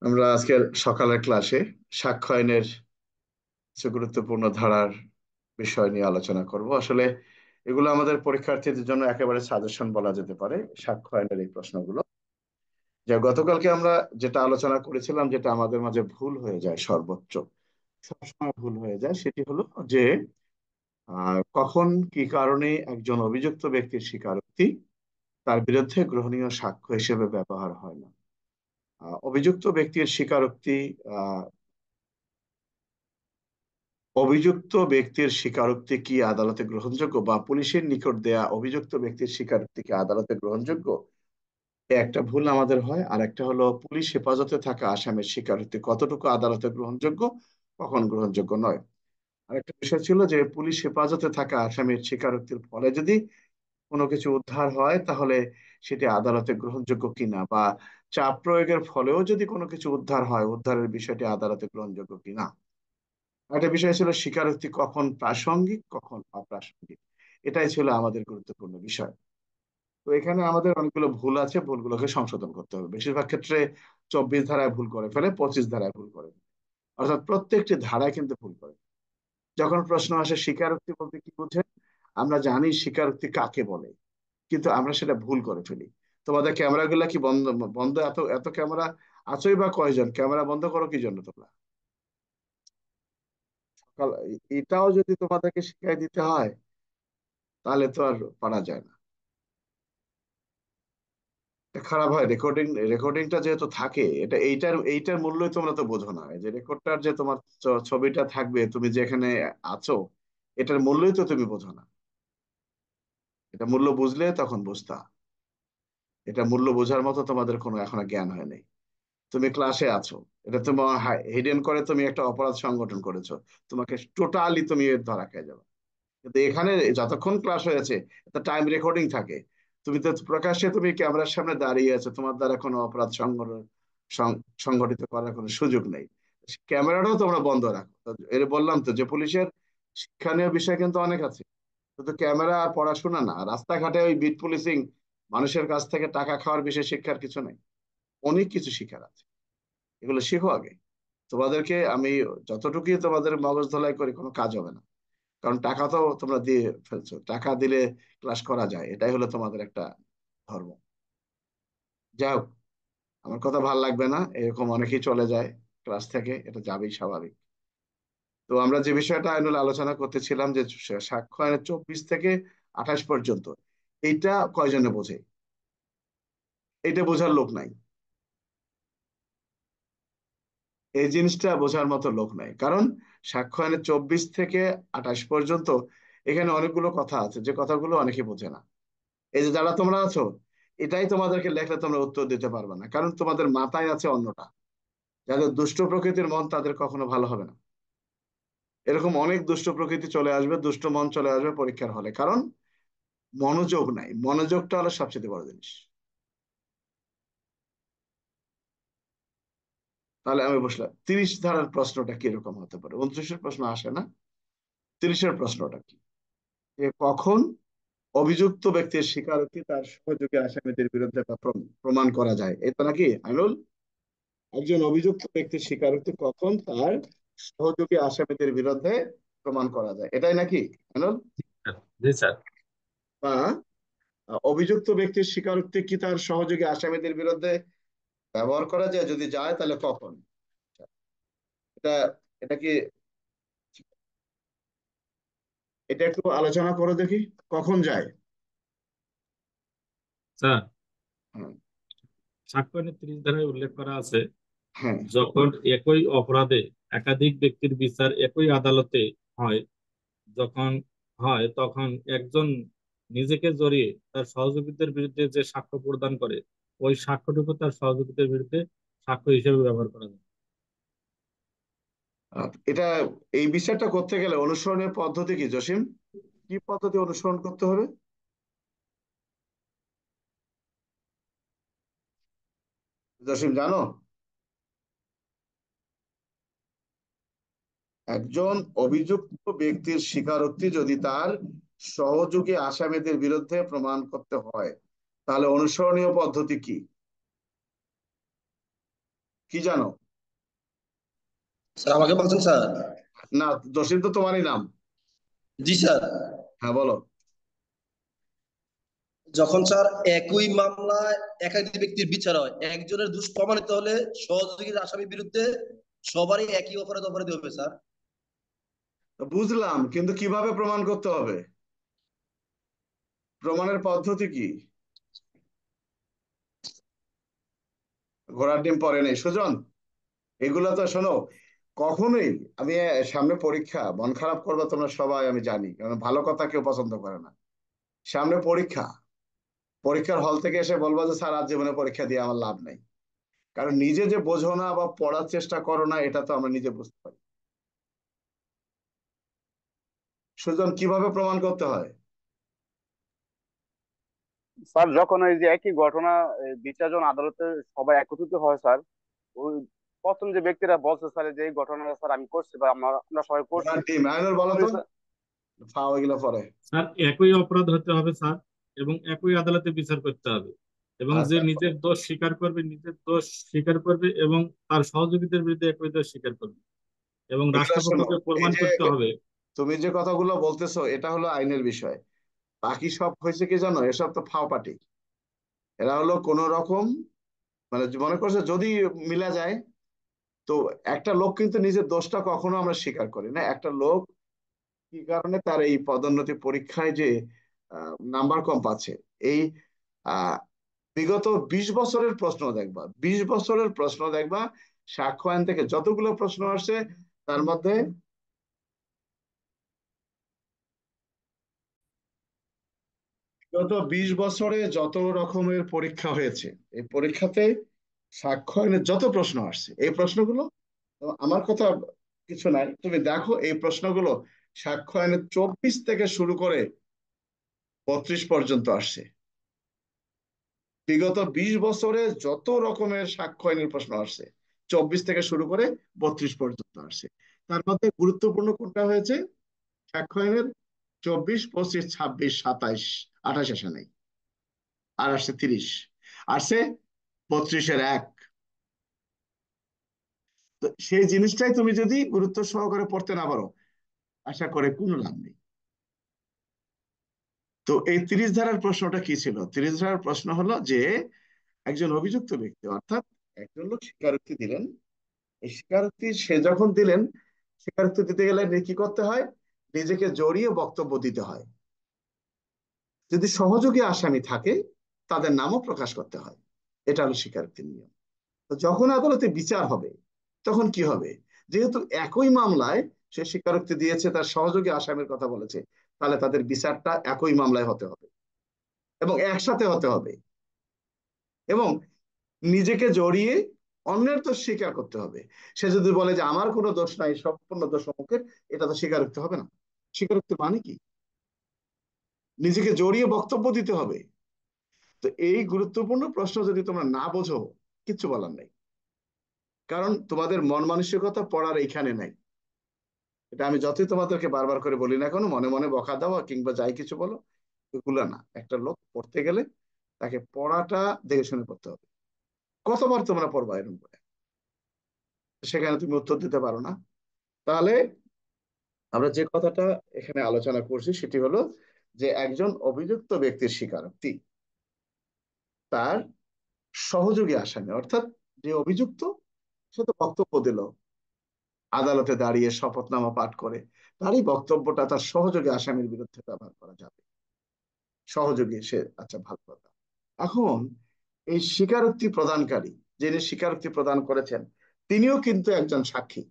আমরা আজকের সকালের ক্লাসে সাক্ষ্য আইনের কিছু গুরুত্বপূর্ণ ধারার বিষয় নিয়ে আলোচনা করব। আসলে এগুলো আমাদের পরীক্ষার্থীদের জন্য একেবারে সাজেশন বলা যেতে পারে। সাক্ষ্য আইনের এই প্রশ্নগুলো যা গতকালকে আমরা যেটা আলোচনা করেছিলাম, যেটা আমাদের মাঝে ভুল হয়ে যায়, সর্বোচ্চ সবসময় ভুল হয়ে যায়, সেটি হলো যে কখন কি কারণে একজন অভিযুক্ত ব্যক্তির স্বীকারোক্তি তার বিরুদ্ধে গ্রহণীয় সাক্ষ্য হিসেবে ব্যবহার হয় না। অভিযুক্ত ব্যক্তির স্বীকারোক্তি আহ অভিযুক্ত ব্যক্তির স্বীকারোক্তি কি আদালতে গ্রহণযোগ্য, বা পুলিশের নিকট দেয়া অভিযুক্ত ব্যক্তির স্বীকারোক্তি কি আদালতে গ্রহণযোগ্য? এ একটা ভুল আমাদের হয়। আর একটা হলো পুলিশ হেফাজতে থাকা আসামির স্বীকারোক্তি কতটুকু আদালতে গ্রহণযোগ্য, কখন গ্রহণযোগ্য নয়। আরেকটা বিষয় ছিল যে পুলিশ হেফাজতে থাকা আসামির স্বীকারোক্তির ফলে যদি কোনো কিছু উদ্ধার হয়, তাহলে সেটি আদালতে গ্রহণযোগ্য কিনা, বা চাপ প্রয়োগের ফলেও যদি কোনো কিছু উদ্ধার হয়, উদ্ধারের বিষয়টি আদালতে গ্রহণযোগ্য কিনা। একটা বিষয় ছিল স্বীকারোক্তি কখন প্রাসঙ্গিক, কখন অপ্রাসঙ্গিক। এটাই ছিল আমাদের গুরুত্বপূর্ণ বিষয়। তো এখানে আমাদের অনেকগুলো ভুল আছে, ভুলগুলোকে সংশোধন করতে হবে। বেশিরভাগ ক্ষেত্রে 24 ধারায় ভুল করে ফেলে, 25 ধারায় ভুল করে ফেলে। অর্থাৎ প্রত্যেকটি ধারায় কিন্তু ভুল করে। যখন প্রশ্ন আসে স্বীকারোক্তি বলতে কি বোঝেন, আমরা জানি স্বীকারোক্তি কাকে বলে, কিন্তু আমরা সেটা ভুল করে ফেলি। তোমাদের ক্যামেরাগুলা কি বন্ধ? বন্ধ? এত এত ক্যামেরা আছোই বা কয়জন? ক্যামেরা বন্ধ করো কি জন্য তোমরা? সকাল এটাও যদি তোমাদেরকে শিখাই দিতে হয়, তাহলে তো আর পারা যায় না। এটা খারাপ হয়। রেকর্ডিংটা যেহেতু থাকে, এটা এইটার এইটার মূল্যই তোমরা তো বোঝো না। এই যে রেকর্ডটার যে তোমার ছবিটা থাকবে, তুমি যেখানে আছো, এটার মূল্যই তো তুমি বোঝো না। এটা মূল্য বুঝলে তখন বুঝতা। এটা মূল্য বোঝার মতো তোমাদের কোনো এখনো জ্ঞান হয় নাই। তুমি ক্লাসে আছো, এটা তোমার হিডেন করে তুমি একটা অপরাধ সংগঠন করেছো, তোমাকে টোটালি তুমি এর ধরা খেয়ে যাবে। কিন্তু এখানে যতক্ষণ ক্লাস হয়েছে, একটা টাইম রেকর্ডিং থাকে। তুমি তো প্রকাশ্যে তুমি ক্যামেরার সামনে দাঁড়িয়ে আছো, তোমার দ্বারা কোনো অপরাধ সংগঠিত করার কোনো সুযোগ নেই। ক্যামেরাটাও তোমরা বন্ধ রাখো। তো এর বললাম তো যে পুলিশের শিক্ষণীয় বিষয় কিন্তু অনেক আছে। শুধু ক্যামেরা আর পড়াশোনা না, রাস্তাঘাটে ওই বিট পুলিশিং, মানুষের কাছ থেকে টাকা খাওয়ার বিষয়ে শিক্ষার কিছু নেই। অনেক কিছু শিখার আছে, এগুলো শিখো আগে। তোমাদেরকে আমি যতটুকুই তোমাদের মগজ ধোলাই করি, কোনো কাজ হবে না। কারণ টাকা তো তোমরা দিয়ে ফেলছো, টাকা দিলে ক্লাস করা যায়, এটাই হলো তোমাদের একটা ধর্ম। যাই হোক, আমার কথা ভাল লাগবে না, এরকম অনেকেই চলে যায় ক্লাস থেকে, এটা যাবেই স্বাভাবিক। তো আমরা যে বিষয়টা আইনুল আলোচনা করতেছিলাম, যে সাক্ষ্য আইনের 24 থেকে 28 পর্যন্ত, এইটা কয়জনে বোঝে? এইটা বোঝার লোক নাই। এই জিনিসটা বোঝার মতো লোক নাই, কারণ সাক্ষ্য আইনের 24 থেকে 28 পর্যন্ত এখানে অনেকগুলো কথা আছে, যে কথাগুলো অনেকে বোঝে না। এই যে যারা তোমরা আছো, এটাই তোমাদেরকে লেখলে তোমরা উত্তর দিতে পারবে না, কারণ তোমাদের মাথায় আছে অন্যটা। যাদের দুষ্ট প্রকৃতির মন, তাদের কখনো ভালো হবে না। এরকম অনেক দুষ্ট প্রকৃতি চলে আসবে, দুষ্ট মন চলে আসবে পরীক্ষার হলে, কারণ মনোযোগ নাই। মনোযোগটা হলো সবচেয়ে বড় জিনিস। তাহলে আমি বসলাম, 30 ধারার প্রশ্নটা কিরকম হতে পারে? 29-এর প্রশ্ন আসে না, 30-এর প্রশ্নটা কি? যে কখন অভিযুক্ত ব্যক্তির স্বীকারোক্তি তার সহযোগী আসামিদের বিরুদ্ধে প্রমাণ করা যায়, এই তো নাকি আইনুল? একজন অভিযুক্ত ব্যক্তির স্বীকারোক্তি কখন তার সহযোগী আসামিদের বিরুদ্ধে প্রমাণ করা যায়, এটাই নাকি আইনুল? জি স্যার। বা অভিযুক্ত ব্যক্তির স্বীকারোক্তি কি তার সহযোগী আসামিদের বিরুদ্ধে ব্যবহার করা যায়, যদি যায় তাহলে কখন? এটা এটা কি, এটা একটু আলোচনা করো দেখি, কখন যায়? স্যার, হ্যাঁ। সাক্ষ্য আইনে 30 ধারায় উল্লেখ করা আছে, হ্যাঁ। যখন একই অপরাধে একাধিক ব্যক্তির বিচার একই আদালতে হয়, যখন তখন একজন নিজেকে জড়িয়ে তার সহযোগীদের বিরুদ্ধে যে সাক্ষ্য প্রদান করে, ওই সাক্ষ্যটুকু তার সহযোগীদের বিরুদ্ধে সাক্ষ্য হিসেবে ব্যবহার করা যায়। এটা, এই বিচারটা করতে গেলে অনুসরণের পদ্ধতি কি জসিম? কি পদ্ধতি অনুসরণ করতে হবে জসিম, জানো? একজন অভিযুক্ত ব্যক্তির স্বীকারোক্তি যদি তার সহযোগী আসামিদের বিরুদ্ধে প্রমাণ করতে হয়, তাহলে অনুসরণীয় পদ্ধতি কি? কি জানো? স্যার আমাকে বলছেন স্যার? না, দোষী তো তোমারই নাম। জি স্যার। হ্যাঁ, বলো। যখন স্যার একই মামলায় একাধিক ব্যক্তির বিচার হয়, একজনের দোষ প্রমাণিত হলে সহযোগীর আসামির বিরুদ্ধে সবারই একই অপরাধ অপরাধী হবে স্যার। বুঝলাম, কিন্তু কিভাবে প্রমাণ করতে হবে? প্রমাণের পদ্ধতি কি? ঘোড়ার ডিম পড়ে নেই সুজন। এগুলো তো শোনো, কখনোই আমি সামনে পরীক্ষা, মন খারাপ করবে তোমরা সবাই আমি জানি, কারণ ভালো কথা কেউ পছন্দ করে না। সামনে পরীক্ষা, পরীক্ষার হল থেকে এসে বলবো যে স্যার আজ জীবনে পরীক্ষা দিয়ে আমার লাভ নেই। কারণ নিজে যে বোঝো না বা পড়ার চেষ্টা করো না, এটা তো আমরা নিজে বুঝতে পারি। সুজন, কিভাবে প্রমাণ করতে হয়? স্যার যখন ওই যে একই ঘটনা বিচার যখন আদালতে সবাই একত্রিত হয় স্যার, ওই প্রথম যে ব্যক্তিরা বলছে স্যার যে এই ঘটনাটা স্যার আমি করছি বা আমরা সবাই করছি, ঘোড়ার ডিম আইনুল বলো তখনই তো, স্যার। ফাও এগুলো পরে। স্যার একই অপরাধ হতে হবে স্যার, এবং একই আদালতে বিচার করতে হবে, এবং যে আচ্ছা, নিজের দোষ স্বীকার করবে নিজের দোষ স্বীকার করবে, এবং তার সহযোগীদের বিরুদ্ধে একই দোষ স্বীকার করবে, এবং এগুলো শোনো, রাষ্ট্রপক্ষকে এই প্রমাণ যে করতে হবে। তুমি যে কথাগুলো বলতেছো এটা হলো আইনের বিষয়। বাকি সব হয়েছে কি জানো, এসব তো ফাও পাটি। এরা হলো কোন রকম, মানে মনে করছে যদি মিলা যায়। তো একটা লোক কিন্তু নিজের দোষটা কখনো আমরা স্বীকার করি না। একটা লোক কি কারণে তার এই পদোন্নতি পরীক্ষায় যে নাম্বার কম পাচ্ছে, এই আহ বিগত 20 বছরের প্রশ্ন দেখবা, 20 বছরের প্রশ্ন দেখবা, সাক্ষ্য আইন থেকে যতগুলো প্রশ্ন আসছে তার মধ্যে গত 20 বছরে যত রকমের পরীক্ষা হয়েছে, এই পরীক্ষাতে সাক্ষ্য আইনের যত প্রশ্ন আসছে, এই প্রশ্নগুলো, তো আমার কথা কিছু নাই, তুমি দেখো এই প্রশ্নগুলো সাক্ষ্য আইনের 24 থেকে শুরু করে 32 পর্যন্ত আসছে। বিগত 20 বছরে যত রকমের সাক্ষ্য আইনের প্রশ্ন আসছে, 24 থেকে শুরু করে 32 পর্যন্ত আসছে। তার মধ্যে গুরুত্বপূর্ণ কোনটা হয়েছে? সাক্ষ্য আইনের 24, 25, 26, 27, 28 আসে নাই, আর আসছে 30, আসছে 32-এর 1। তো সেই জিনিসটাই তুমি যদি গুরুত্ব সহকারে পড়তে না পারো, আশা করে কোনো লাভ নেই। তো এই 30 ধারার প্রশ্নটা কি ছিল? 30 ধারার প্রশ্ন হলো যে একজন অভিযুক্ত ব্যক্তি, অর্থাৎ একজন লোক স্বীকারোক্তি দিলেন। এই স্বীকারোক্তি সে যখন দিলেন, স্বীকারোক্তি দিতে গেলে কি করতে হয়? নিজেকে জড়িয়ে বক্তব্য দিতে হয়। যদি সহযোগী আসামি থাকে তাদের নামও প্রকাশ করতে হয়। এটা হলো স্বীকারোক্তির নিয়ম। তো যখন আদালতে বিচার হবে তখন কি হবে? যেহেতু একই মামলায় সে স্বীকারোক্তি দিয়েছে, তার সহযোগী আসামির কথা বলেছে, তাহলে তাদের বিচারটা একই মামলায় হতে হবে এবং একসাথে হতে হবে, এবং নিজেকে জড়িয়ে অন্যের দোষ স্বীকার করতে হবে। সে যদি বলে যে আমার কোনো দোষ নাই, সম্পূর্ণ দোষ অমুকের, এটা তো স্বীকারোক্তি হবে না। স্বীকারোক্তি মানে কি? নিজেকে জড়িয়ে বক্তব্য দিতে হবে। তো এই গুরুত্বপূর্ণ প্রশ্ন যদি তোমরা না বোঝো, কিচ্ছু বলার নাই। কারণ তোমাদের মন মানসিকতা পড়ার এইখানে নাই। এটা আমি যতই তোমাদেরকে বারবার করে বলি না কেন, মনে মনে বকা দেওয়া কিংবা যাই কিছু বলো, এগুলো না। একটা লোক পড়তে গেলে তাকে পড়াটা দেখে শুনে পড়তে হবে। কতবার তোমরা পড়বা এরকম করে? সেখানে তুমি উত্তর দিতে পারো না। তাহলে আমরা যে কথাটা এখানে আলোচনা করছি সেটি হলো যে একজন অভিযুক্ত ব্যক্তির স্বীকারোক্তি তার সহযোগী আসামি, অর্থাৎ যে অভিযুক্ত সে তো বক্তব্য দিল, আদালতে দাঁড়িয়ে শপথনামা পাঠ করে, তারই বক্তব্যটা তার সহযোগী আসামির বিরুদ্ধে ব্যবহার করা যাবে। সহযোগী সে, আচ্ছা ভালো কথা। এখন এই স্বীকারোক্তি প্রদানকারী, যিনি স্বীকারোক্তি প্রদান করেছেন, তিনিও কিন্তু একজন সাক্ষী।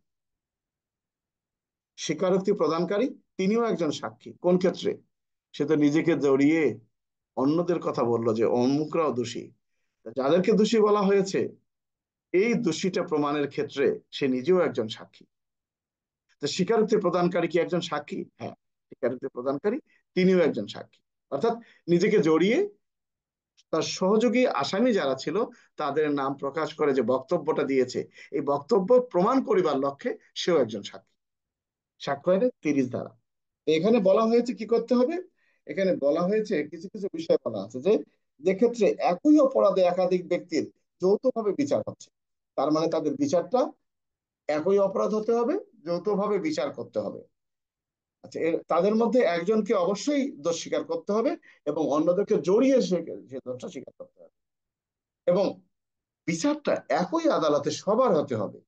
স্বীকারোক্তি প্রদানকারী তিনিও একজন সাক্ষী। কোন ক্ষেত্রে? সে তো নিজেকে জড়িয়ে অন্যদের কথা বললো যে অমুকরাও দোষী। যাদেরকে দোষী বলা হয়েছে, এই দোষীটা প্রমাণের ক্ষেত্রে সে নিজেও একজন সাক্ষী। তো স্বীকারোক্তি প্রদানকারী কি একজন সাক্ষী? হ্যাঁ, স্বীকারোক্তি প্রদানকারী তিনিও একজন সাক্ষী। অর্থাৎ নিজেকে জড়িয়ে তার সহযোগী আসামি যারা ছিল তাদের নাম প্রকাশ করে যে বক্তব্যটা দিয়েছে, এই বক্তব্য প্রমাণ করিবার লক্ষ্যে সেও একজন সাক্ষী। সাক্ষ্য আইনে 30 ধারা। এখানে বলা হয়েছে কি করতে হবে। এখানে বলা হয়েছে কিছু কিছু বিষয় বলা আছে যে, যে ক্ষেত্রে একই অপরাধে একাধিক ব্যক্তির যৌথভাবে বিচার হচ্ছে, তার মানে তাদের বিচারটা একই অপরাধ হতে হবে, যৌথভাবে বিচার করতে হবে। আচ্ছা, তাদের মধ্যে একজনকে অবশ্যই দোষ স্বীকার করতে হবে এবং অন্যদেরকে জড়িয়ে সে দোষটা স্বীকার করতে হবে, এবং বিচারটা একই আদালতে সবার হতে হবে,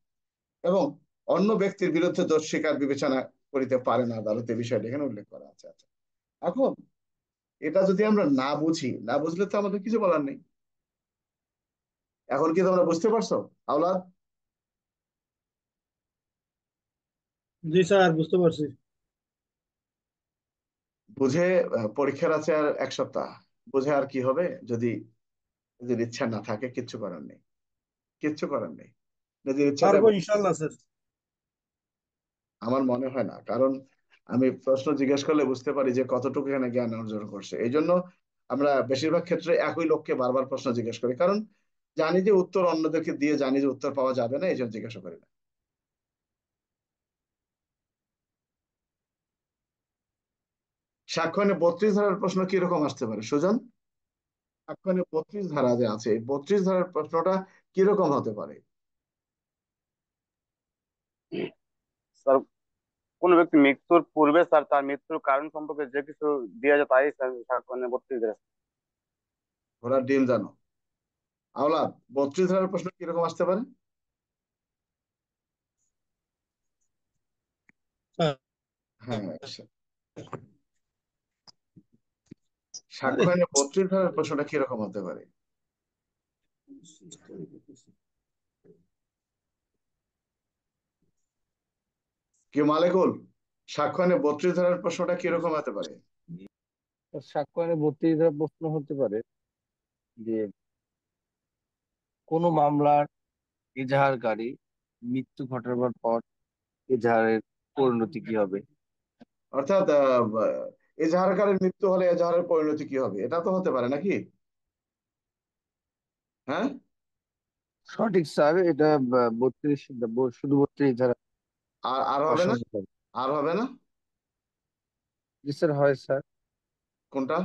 এবং অন্য ব্যক্তির বিরুদ্ধে দোষ স্বীকার বিবেচনা করিতে পারে না আদালতে, বিষয়টা এখানে উল্লেখ করা আছে। আচ্ছা, এখন এটা যদি আমরা না বুঝি, না বুঝলে তো আমাদের কিছু বলার নেই। এখন কি তোমরা বুঝতে পারছো আওলাদ? জি স্যার, বুঝতে পারছি। বুঝে পরীক্ষার আছে আর 1 সপ্তাহ, বুঝে আর কি হবে, যদি নিজের ইচ্ছা না থাকে কিচ্ছু করার নেই, কিচ্ছু করার নেই, নিজের ইচ্ছাতে। পারবো ইনশাল্লাহ স্যার। আমার মনে হয় না, কারণ আমি প্রশ্ন জিজ্ঞেস করলে বুঝতে পারি যে কতটুকু এখানে জ্ঞান অর্জন করছে। এই জন্য আমরা বেশিরভাগ ক্ষেত্রে একই লোককে বারবার প্রশ্ন জিজ্ঞেস করি, কারণ জানি যে উত্তর অন্যদেরকে দিয়ে জানি যে উত্তর পাওয়া যাবে না, এই জন্য জিজ্ঞাসা করি না। সাক্ষ্য 32 ধারার প্রশ্ন কিরকম আসতে পারে সুজন? সাক্ষ্য 32 ধারা যে আছে, 32 ধারার প্রশ্নটা কিরকম হতে পারে? স্যার, কোন ব্যক্তি মৃত্যুর পূর্বে স্যার তার মৃত্যুর কারণ সম্পর্কে যে কিছু দেওয়া যায় তাই স্যার সাক্ষ্য 32 ঘোড়ার ডিম জানো আওলাদ, 32 ধারার প্রশ্ন কিরকম আসতে পারে? স্যার, হ্যাঁ, সাক্ষ্য 32 ধারার প্রশ্নটা কিরকম হতে পারে? কি মালেকুল, সাক্ষ্য 32 ধারার প্রশ্নটা কিরকম হতে পারে? সাক্ষ্য 32 ধারা প্রশ্ন হতে পারে যে কোনো মামলার এজাহারকারী মৃত্যু ঘটাবার পর এজাহারের পরিণতি কি হবে। অর্থাৎ এজাহারকারীর মৃত্যু হলে এজাহারের পরিণতি কি হবে, এটা তো হতে পারে নাকি? হ্যাঁ, সঠিক স্যার, এটা 32, শুধু 32 ধারা আর আর হবে না? অসংখ্য হবে। আর হবে না? জি স্যার, হয় স্যার। কোনটা?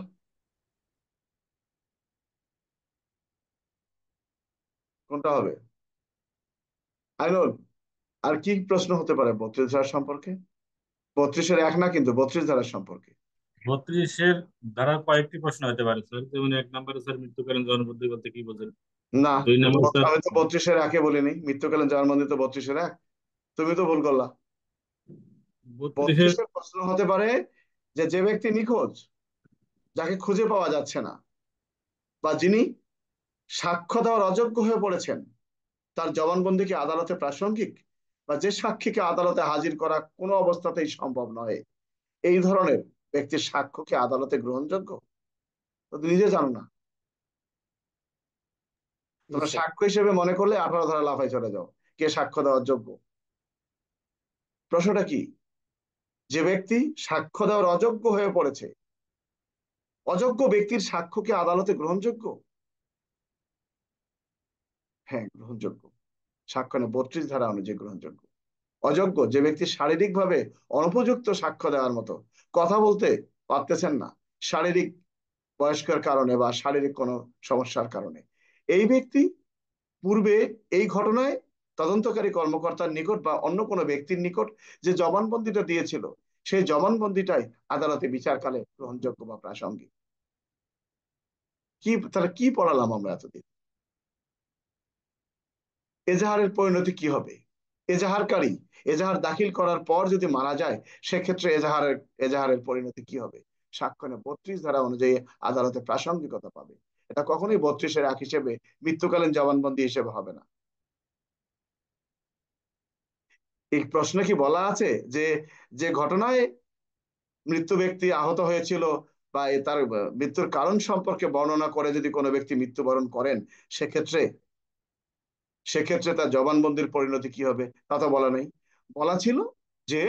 কোনটা হবে আইনুল? আর কি প্রশ্ন হতে পারে 32 ধারা সম্পর্কে? 32-এর 1 না, কিন্তু 32 ধারার সম্পর্কে। 32-এর দ্বারা কয়েকটি প্রশ্ন হতে পারে স্যার, যেমন 1 নম্বরে স্যার মৃত্যুকালীন জবানবন্দি বলতে কি বোঝেন। না, 2 নম্বর স্যার, আমি তো 32-এর 1-এ বলিনি, মৃত্যুকালীন জবানবন্দি তো 32-এর 1, তুমি তো ভুল করলা। 32-এর 32-এর প্রশ্ন হতে পারে যে যে ব্যক্তি নিখোঁজ, যাকে খুঁজে পাওয়া যাচ্ছে না, বা যিনি সাক্ষ্য দেওয়ার অযোগ্য হয়ে পড়েছেন, তার জবানবন্দি কি আদালতে প্রাসঙ্গিক, বা যে সাক্ষীকে আদালতে হাজির করা কোনো অবস্থাতেই সম্ভব নয়, এই ধরনের ব্যক্তির সাক্ষ্য কি আদালতে গ্রহণযোগ্য? তো তুমি নিজে জানো না, জি তোমরা স্যার। সাক্ষ্য হিসেবে মনে করলে 18 ধারা লাফাই চলে যাও, কে সাক্ষ্য দেওয়ার যোগ্য। প্রশ্নটা কি? যে ব্যক্তি সাক্ষ্য দেওয়ার অযোগ্য হয়ে পড়েছে, অযোগ্য ব্যক্তির সাক্ষ্য কি আদালতে গ্রহণযোগ্য? হ্যাঁ, গ্রহণযোগ্য। সাক্ষ্য 32 ধারা অনুযায়ী গ্রহণযোগ্য। অযোগ্য যে ব্যক্তি শারীরিকভাবে অনুপযুক্ত সাক্ষ্য দেওয়ার মতো, কথা বলতে পারতেছেন না শারীরিক বয়স্কের কারণে বা শারীরিক কোনো সমস্যার কারণে, এই ব্যক্তি পূর্বে এই ঘটনায় তদন্তকারী কর্মকর্তার নিকট বা অন্য কোনো ব্যক্তির নিকট যে জবানবন্দিটা দিয়েছিল, সেই জবানবন্দিটাই আদালতে বিচারকালে গ্রহণযোগ্য বা প্রাসঙ্গিক। কি তাহলে কি পড়ালাম আমরা এতদিন? এজাহারের পরিণতি কি হবে? এজাহারকারী এজাহার দাখিল করার পর যদি মারা যায়, সেক্ষেত্রে এজাহারের পরিণতি কি হবে? সাক্ষ্য 32 ধারা অনুযায়ী আদালতে প্রাসঙ্গিকতা পাবে। এটা কখনোই 32-এর 1 হিসেবে, মৃত্যুকালীন জবানবন্দি হিসেবে হবে না। এই প্রশ্নে কি বলা আছে যে যে ঘটনায় মৃত্যু ব্যক্তি আহত হয়েছিল, বা তার মৃত্যুর কারণ সম্পর্কে বর্ণনা করে যদি কোনো ব্যক্তি মৃত্যুবরণ করেন, সেক্ষেত্রে সেক্ষেত্রে তার জবানবন্দির পরিণতি কি হবে, তা তো বলা নেই। বলা ছিল যে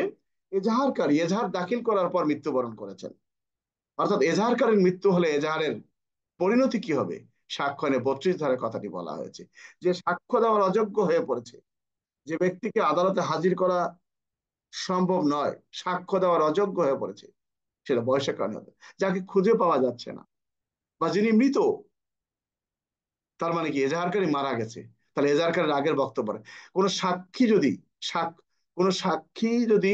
এজাহারকারী এজাহার দাখিল করার পর মৃত্যুবরণ করেছেন, অর্থাৎ এজাহারকারীর মৃত্যু হলে এজাহারের পরিণতি কি হবে, সাক্ষ্য 32 ধারার কথাটি বলা হয়েছে। যে সাক্ষ্য দেওয়ার অযোগ্য হয়ে পড়েছে, যে ব্যক্তিকে আদালতে হাজির করা সম্ভব নয়, সাক্ষ্য দেওয়ার অযোগ্য হয়ে পড়েছে, সেটা বয়সের কারণে হবে, যাকে খুঁজে পাওয়া যাচ্ছে না, বা যিনি মৃত, তার মানে কি এজাহারকারী মারা গেছে, তাহলে এজাহারকারীর আগের বক্তব্য কোনো সাক্ষী যদি সাক- কোনো সাক্ষী যদি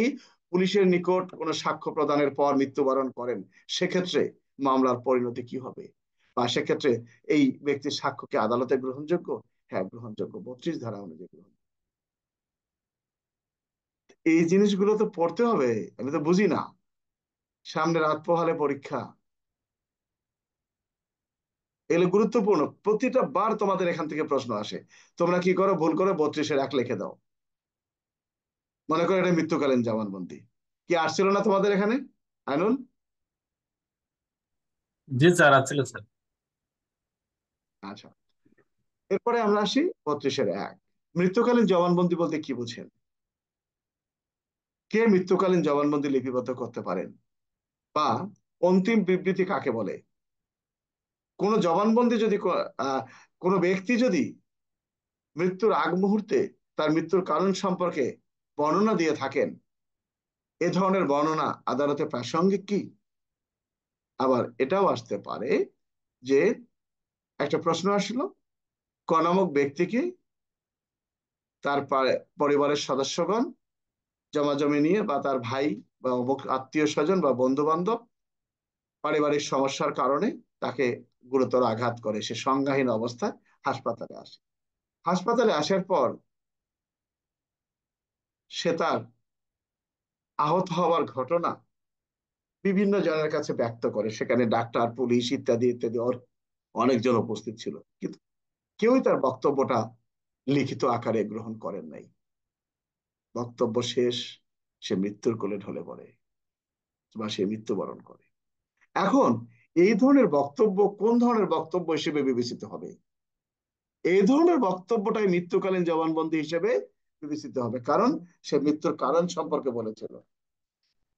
পুলিশের নিকট কোনো সাক্ষ্য প্রদানের পর মৃত্যুবরণ করেন, সেক্ষেত্রে মামলার পরিণতি কি হবে, বা সেক্ষেত্রে এই ব্যক্তির সাক্ষ্য কি আদালতে গ্রহণযোগ্য? হ্যাঁ, গ্রহণযোগ্য, 32 ধারা অনুযায়ী গ্রহণ। এই জিনিসগুলো তো পড়তে হবে, আমি তো বুঝি না। সামনে রাত পোহালে পরীক্ষা, এগুলো গুরুত্বপূর্ণ। প্রতিটা বার তোমাদের এখান থেকে প্রশ্ন আসে, তোমরা কি করো? ভুল করে 32-এর 1 লিখে দাও, মনে করো এটা মৃত্যুকালীন জবানবন্দি। কি আসছিল না তোমাদের এখানে, আইনুল? জি স্যার, আছিল স্যার। আচ্ছা, এরপরে আমরা আসি 32-এর 1। মৃত্যুকালীন জবানবন্দি বলতে কি বুঝেন? কে মৃত্যুকালীন জবানবন্দি লিপিবদ্ধ করতে পারেন, বা অন্তিম বিবৃতি কাকে বলে? কোন জবানবন্দি যদি কোনো ব্যক্তি যদি মৃত্যুর আগ মুহূর্তে তার মৃত্যুর কারণ সম্পর্কে বর্ণনা দিয়ে থাকেন, এ ধরনের বর্ণনা আদালতে প্রাসঙ্গিক কি? আবার এটাও আসতে পারে যে একটা প্রশ্ন আসলো, ক নামক ব্যক্তিকে তার পরিবারের সদস্যগণ জমাজমি নিয়ে, বা তার ভাই বা আত্মীয় স্বজন বা বন্ধু বান্ধব পারিবারিক সমস্যার কারণে তাকে গুরুতর আঘাত করে, সে সংজ্ঞাহীন অবস্থায় হাসপাতালে আসে। হাসপাতালে আসার পর সে তার আহত হওয়ার ঘটনা বিভিন্ন জনের কাছে ব্যক্ত করে, সেখানে ডাক্তার, পুলিশ ইত্যাদি ইত্যাদি অনেকজন উপস্থিত ছিল, কিন্তু কেউই তার বক্তব্যটা লিখিত আকারে গ্রহণ করেন নাই। বক্তব্য শেষ, সে মৃত্যুর কোলে ঢলে পড়ে বা সে মৃত্যুবরণ করে। এখন এই ধরনের বক্তব্য কোন ধরনের বক্তব্য হিসেবে বিবেচিত হবে? এই ধরনের বক্তব্যটাই মৃত্যুকালীন জবানবন্দি হিসেবে বিবেচিত হবে, কারণ সে মৃত্যুর কারণ সম্পর্কে বলেছিল।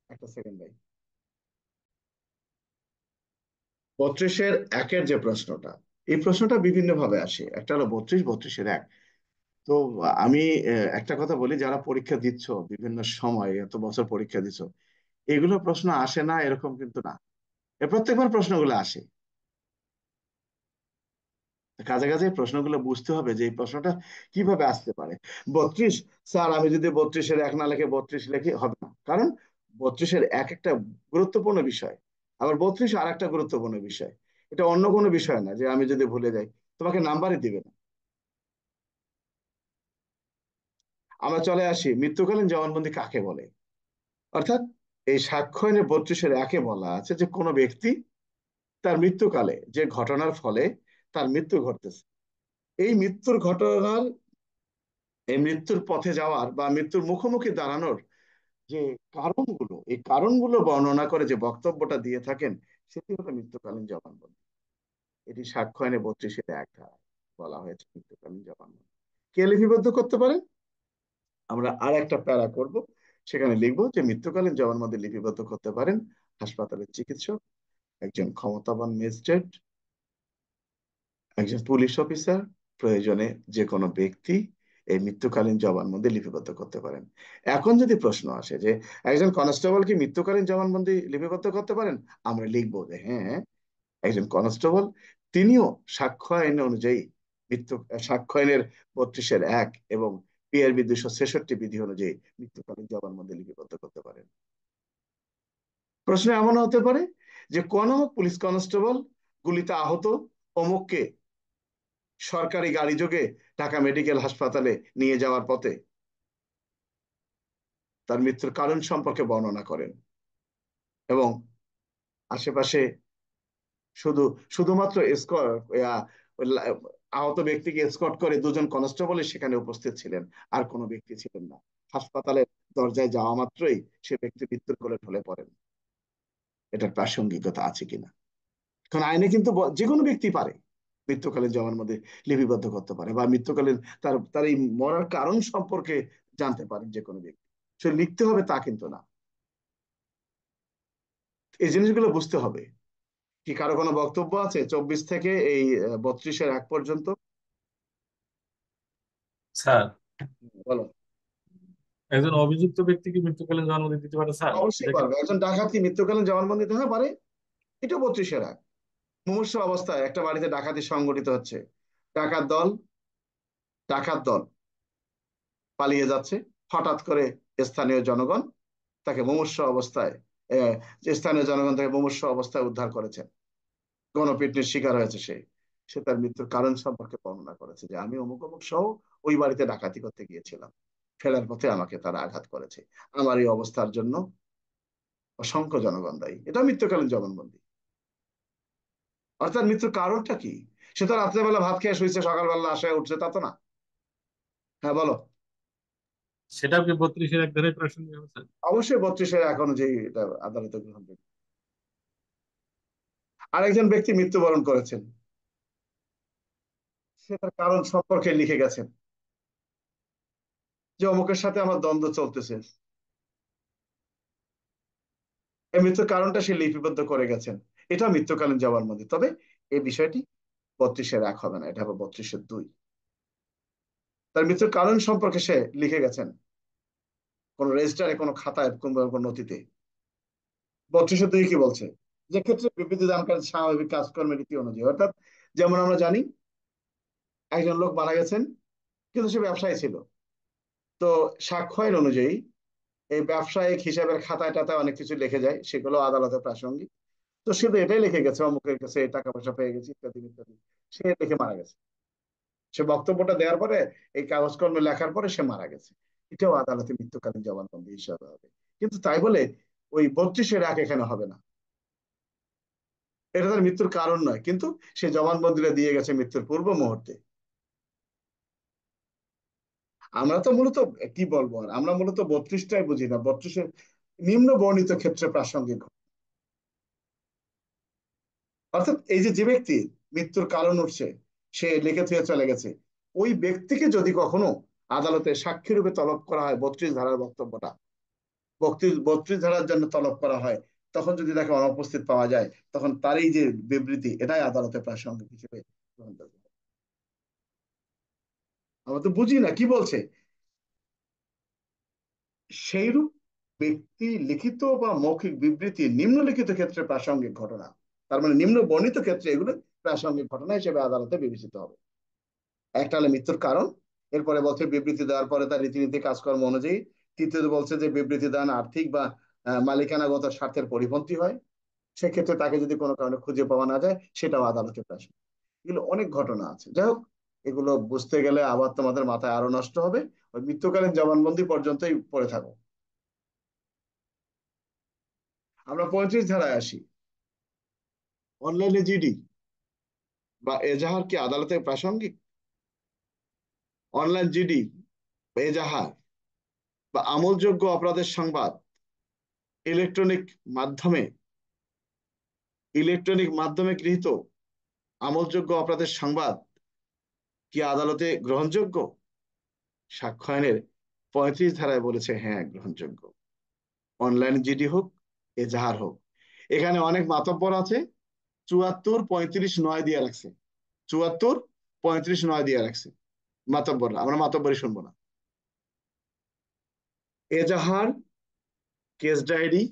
একটা সেকেন্ড ভাই। 32-এর 1 যে প্রশ্নটা, এই প্রশ্নটা বিভিন্ন ভাবে আসে। একটা হলো 32-এর 1। তো আমি একটা কথা বলি, যারা পরীক্ষা দিচ্ছ বিভিন্ন সময়, এত বছর পরীক্ষা দিচ্ছ, এগুলো প্রশ্ন আসে না এরকম কিন্তু না, প্রত্যেকবার প্রশ্নগুলো আসে। কাছাকাছি কাছে প্রশ্নগুলো বুঝতে হবে যে এই প্রশ্নটা কিভাবে আসতে পারে। 32, স্যার আমি যদি 32-এর 1 না লিখে 32 লিখি, হবে না, কারণ 32-এর 1 একটা গুরুত্বপূর্ণ বিষয়, আবার 32 আর একটা গুরুত্বপূর্ণ বিষয়। এটা অন্য কোনো বিষয় না যে আমি যদি ভুলে যাই তোমাকে নাম্বারই দিবে না। আমরা চলে আসি মৃত্যুকালীন জবানবন্দি কাকে বলে। অর্থাৎ এই সাক্ষ্য আইনে 32-এর 1 বলা আছে যে কোনো ব্যক্তি তার মৃত্যুকালে যে ঘটনার ফলে তার মৃত্যু ঘটতেছে, এই মৃত্যুর ঘটনার, এই মৃত্যুর পথে যাওয়ার বা মৃত্যুর মুখোমুখি দাঁড়ানোর যে কারণগুলো, এই কারণগুলো বর্ণনা করে যে বক্তব্যটা দিয়ে থাকেন, সেটি হলো মৃত্যুকালীন জবানবন্দি। এটি সাক্ষ্য আইনে 32-এর 1 ধারায় বলা হয়েছে মৃত্যুকালীন জবানবন্দি। কে লিপিবদ্ধ করতে পারে? আমরা আর একটা প্যারা করব, সেখানে লিখবো যে মৃত্যুকালীন জবানবন্দি লিপিবদ্ধ করতে পারেন হাসপাতালের চিকিৎসক, একজন ক্ষমতাবান ম্যাজিস্ট্রেট, একজন পুলিশ অফিসার, প্রয়োজনে যে কোনো ব্যক্তি এই মৃত্যুকালীন জবানবন্দি লিপিবদ্ধ করতে পারেন। এখন যদি প্রশ্ন আসে যে একজন কনস্টেবল কি মৃত্যুকালীন জবানবন্দি লিপিবদ্ধ করতে পারেন, আমরা লিখবো যে হ্যাঁ, একজন কনস্টেবল তিনিও সাক্ষ্য আইন অনুযায়ী মৃত্যু সাক্ষ্য আইনের 32-এর 1 এবং পিআরবি 266 বিধি অনুযায়ী মৃত্যুকালীন জবানবন্দি লিপিবদ্ধ করতে পারেন। প্রশ্ন এমন হতে পারে যে কোন পুলিশ কনস্টেবল গুলিতে আহত অমুককে সরকারি গাড়ি যোগে ঢাকা মেডিকেল হাসপাতালে নিয়ে যাওয়ার পথে তার মৃত্যুর কারণ সম্পর্কে বর্ণনা করেন, এবং আশেপাশে শুধু শুধুমাত্র আহত ব্যক্তিকে এসকর্ট করে 2জন কনস্টেবল সেখানে উপস্থিত ছিলেন, আর কোনো ব্যক্তি ছিলেন না। হাসপাতালের দরজায় যাওয়া মাত্রই সে ব্যক্তি মৃত্যুর কোলে ঢলে পড়েন। এটার প্রাসঙ্গিকতা আছে কিনা? কারণ আইনে কিন্তু যে কোনো ব্যক্তি পারে মৃত্যুকালীন জবানবন্দি লিপিবদ্ধ করতে পারে, বা মৃত্যুকালীন তার তার এই মরার কারণ সম্পর্কে জানতে পারেন যে কোনো ব্যক্তি। সে লিখতে হবে তা কিন্তু না। এই জিনিসগুলো বুঝতে হবে। কি কারো কোনো বক্তব্য আছে 24 থেকে এই 32-এর 1 পর্যন্ত? স্যার, বলো। একজন অভিযুক্ত ব্যক্তি কি মৃত্যুকালীন জবানবন্দি দিতে পারে স্যার? অবশ্যই এটা কি? পারবে, একজন ডাকাতি মৃত্যুকালীন জবানবন্দি দিতে হতে পারে, এটা 32-এর 1। মুমূর্ষু অবস্থায় একটা বাড়িতে ডাকাতি সংঘটিত হচ্ছে, ডাকাত দল ডাকাত দল পালিয়ে যাচ্ছে, হঠাৎ করে স্থানীয় জনগণ তাকে মুমূর্ষু অবস্থায় স্থানীয় জনগণ তাকে মুমূর্ষু অবস্থায় উদ্ধার করেছেন। গণপিটুনির শিকার হয়েছে সে। সে তার মৃত্যুর কারণ সম্পর্কে বর্ণনা করেছে যে আমি অমুক অমুক সহ ওই বাড়িতে ডাকাতি করতে গিয়েছিলাম, ফেরার পথে আমাকে তারা আঘাত করেছে, আমার এই অবস্থার জন্য অসংখ্য জনগণ দায়ী। এটা মৃত্যুকালীন জবানবন্দি। অর্থাৎ মৃত্যুর কারণটা কি? সে তো রাত্রেবেলা ভাত খেয়ে শুয়েছে, সকালবেলা আশায় উঠছে, তা তো না। হ্যাঁ বলো। সেটাও কি 32-এর এক ধারায় প্রাসঙ্গিক হবে স্যার? অবশ্যই 32-এর এখন যে এটা আদালতে গ্রহণযোগ্য। আরেকজন ব্যক্তি মৃত্যুবরণ করেছেন, সে তার কারণ সম্পর্কে লিখে গেছেন যে অমুকের সাথে আমার দ্বন্দ্ব চলতেছে। এই মৃত্যুর কারণটা সে লিপিবদ্ধ করে গেছেন। এটা মৃত্যুকালীন জবানবন্দি। তবে এই বিষয়টি 32-এর 1 হবে না, এটা হবে 32-এর 2। তার মৃত্যুর কারণ সম্পর্কে সে লিখে গেছেন কোন রেজিস্টারে, কোনো খাতায়, কোন নথিতে। 32-এর 2 কি বলছে? যে ক্ষেত্রে বিবৃতি দানকারী স্বাভাবিক কাজকর্মের রীতি অনুযায়ী, অর্থাৎ যেমন আমরা জানি একজন লোক মারা গেছেন কিন্তু সে ব্যবসায়ী ছিল, তো সাক্ষ্য অনুযায়ী এই ব্যবসায়িক হিসাবের খাতায় টাতায় অনেক কিছু লিখে যায়, সেগুলো আদালতে প্রাসঙ্গিক। তো সে তো এটাই লিখে গেছে অমুকের কাছে এই টাকা পয়সা পেয়ে গেছি ইত্যাদি ইত্যাদি, সে লিখে মারা গেছে। সে বক্তব্যটা দেওয়ার পরে, এই কাগজকর্মে লেখার পরে সে মারা গেছে। এটাও আদালতে মৃত্যুকালীন জবানবন্দি হিসাবে হবে। কিন্তু তাই বলে ওই 32-এর 1 এখানে হবে না। এটা তার মৃত্যুর কারণ নয়, কিন্তু সে জবানবন্দিটা দিয়ে গেছে মৃত্যুর পূর্ব মুহূর্তে। আমরা তো মূলত কি বলবো, আর আমরা মূলত 32টাই বুঝি না। 32-এর নিম্ন বর্ণিত ক্ষেত্রে প্রাসঙ্গিক। অর্থাৎ এই যে যে ব্যক্তি মৃত্যুর কারণ উঠছে, সে লিখে থুয়ে চলে গেছে, ওই ব্যক্তিকে যদি কখনো আদালতে সাক্ষী রূপে তলব করা হয়, 32 ধারার বক্তব্যটা 32 ধারার জন্য তলব করা হয়, তখন যদি তাকে অনুপস্থিত পাওয়া যায়, তখন তার এই যে বিবৃতি, এটাই আদালতে প্রাসঙ্গিক হিসেবে গ্রহণযোগ্য। আমরা তো বুঝি না কি বলছে। সেইরূপ ব্যক্তি লিখিত বা মৌখিক বিবৃতি নিম্নলিখিত ক্ষেত্রে প্রাসঙ্গিক ঘটনা, তার মানে নিম্ন বর্ণিত ক্ষেত্রে এগুলো প্রাসঙ্গিক ঘটনা হিসেবে আদালতে বিবেচিত হবে। একটা হলো মৃত্যুর কারণ, এরপরে বলছে বিবৃতি দেওয়ার পরে তার রীতিনীতি কাজকর্ম অনুযায়ী। তৃতীয়ত বলছে যে বিবৃতি দান আর্থিক বা মালিকানাগত স্বার্থের পরিপন্থী হয়, সেক্ষেত্রে তাকে যদি কোনো কারণে খুঁজে পাওয়া না যায়, সেটাও আদালতে প্রাসঙ্গিক। এগুলো অনেক ঘটনা আছে। যাই হোক, এগুলো বুঝতে গেলে আবার তোমাদের মাথায় আরো নষ্ট হবে। ওই মৃত্যুকালীন জবানবন্দি পর্যন্তই পড়ে থাকো। আমরা 35 ধারায় আসি। অনলাইনে জিডি বা এজাহার কি আদালতে প্রাসঙ্গিক? অনলাইন জিডি, এজাহার বা আমলযোগ্য অপরাধের সংবাদ ইলেকট্রনিক মাধ্যমে গৃহীত আমলযোগ্য অপরাধের সংবাদ কি আদালতে গ্রহণযোগ্য? সাক্ষ্য আইনের 35 ধারায় বলেছে হ্যাঁ, গ্রহণযোগ্য। অনলাইন জিডি হোক, এজাহার হোক। এখানে অনেক মাতব্বর আছে 74-35-9 দিয়ে রাখছে। 74-35-9 দিয়ে রাখছে মাতব্বররা। আমরা মাতব্বরই শুনবো না। এজাহার, case diary,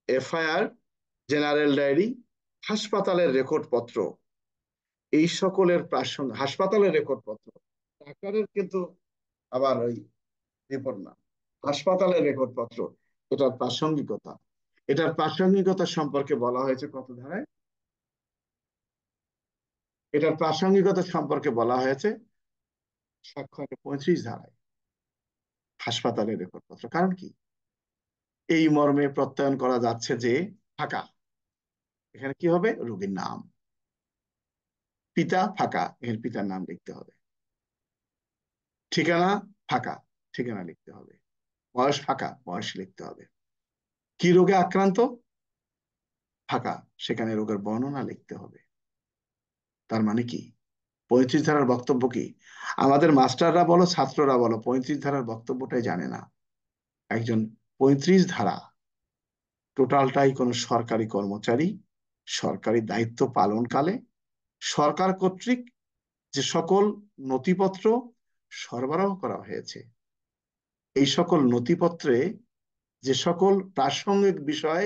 FIR, general diary, হাসপাতালের রেকর্ড পত্র, এই সকলের প্রাসঙ্গিক। হাসপাতালের রেকর্ড পত্র, ডাক্তারের কিন্তু আবার ওই রিপোর্ট না, হাসপাতালের রেকর্ড পত্র, এটার প্রাসঙ্গিকতা। এটার প্রাসঙ্গিকতা সম্পর্কে বলা হয়েছে কত ধারায়? এটার প্রাসঙ্গিকতা সম্পর্কে বলা হয়েছে সাক্ষ্য 35 ধারায়। হাসপাতালের রেকর্ড পত্র কারণ কি? এই মর্মে প্রত্যয়ন করা যাচ্ছে যে ফাঁকা, এখানে কি হবে? রোগীর নাম। পিতা ফাঁকা, এখানে পিতার নাম লিখতে হবে। ঠিকানা ফাঁকা, ঠিকানা লিখতে হবে। বয়স ফাঁকা, বয়স লিখতে হবে। কি রোগে আক্রান্ত? ফাঁকা, সেখানে রোগের বর্ণনা লিখতে হবে। তার মানে কি? 35 ধারার বক্তব্য কি? আমাদের মাস্টাররা বলো, ছাত্ররা বলো, 35 ধারার বক্তব্যটাই জানে না। একজন 35 ধারা টোটালটাই কোন সরকারি কর্মচারী সরকারি দায়িত্ব পালনকালে সরকার কর্তৃক যে সকল নথিপত্র সরবরাহ করা হয়েছে, এই সকল নথিপত্রে যে সকল প্রাসঙ্গিক বিষয়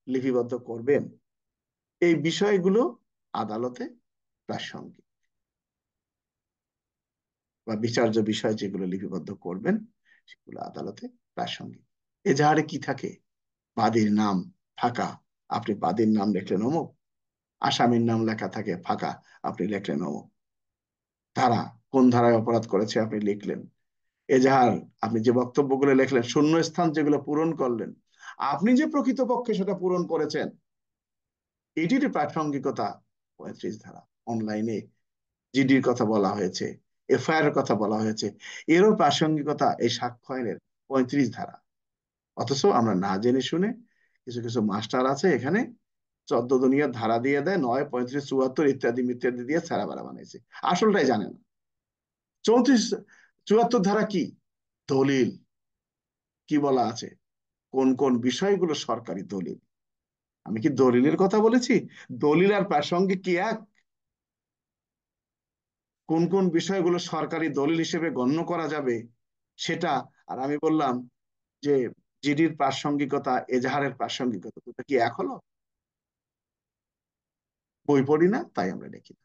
লিপিবদ্ধ করবেন, এই বিষয়গুলো আদালতে প্রাসঙ্গিক। বা বিচার্য বিষয় যেগুলো লিপিবদ্ধ করবেন সেগুলো আদালতে প্রাসঙ্গিক। এজাহারে কি থাকে? বাদীর নাম ফাঁকা, আপনি বাদীর নাম লিখলেন অমুক, আসামির নাম লেখা থাকে ফাঁকা, আপনি লিখলেন অমুক, ধারা কোন ধারায় অপরাধ করেছে আপনি লিখলেন, এজাহার আপনি যে বক্তব্যগুলো লিখলেন, শূন্যস্থান যেগুলো পূরণ করলেন, আপনি যে প্রকৃতপক্ষে সেটা পূরণ করেছেন, এটির প্রাসঙ্গিকতা 35 ধারা। অনলাইনে জিডির কথা বলা হয়েছে, এফআইআর এর কথা বলা হয়েছে, এরও প্রাসঙ্গিকতা এই সাক্ষ্য আইনের 35 ধারা। অথচ আমরা না জেনে শুনে কিছু কিছু মাস্টার আছে এখানে 14 দুনিয়ার ধারা দিয়ে দেয়, 9, 35, 74 ইত্যাদি ইত্যাদি দিয়ে ছাড়া বেড়া বানাইছে, আসলটাই জানে না। 34, 74 ধারা কি? দলিল কি বলা আছে, কোন কোন বিষয়গুলো সরকারি দলিল। আমি কি দলিলের কথা বলেছি? দলিল আর প্রাসঙ্গিক কি এক? কোন কোন বিষয়গুলো সরকারি দলিল হিসেবে গণ্য করা যাবে সেটা। আর আমি বললাম যে জিডির প্রাসঙ্গিকতা, এজাহারের প্রাসঙ্গিকতা, দুটো কি এক হলো? বই পড়ি না তাই আমরা দেখি না।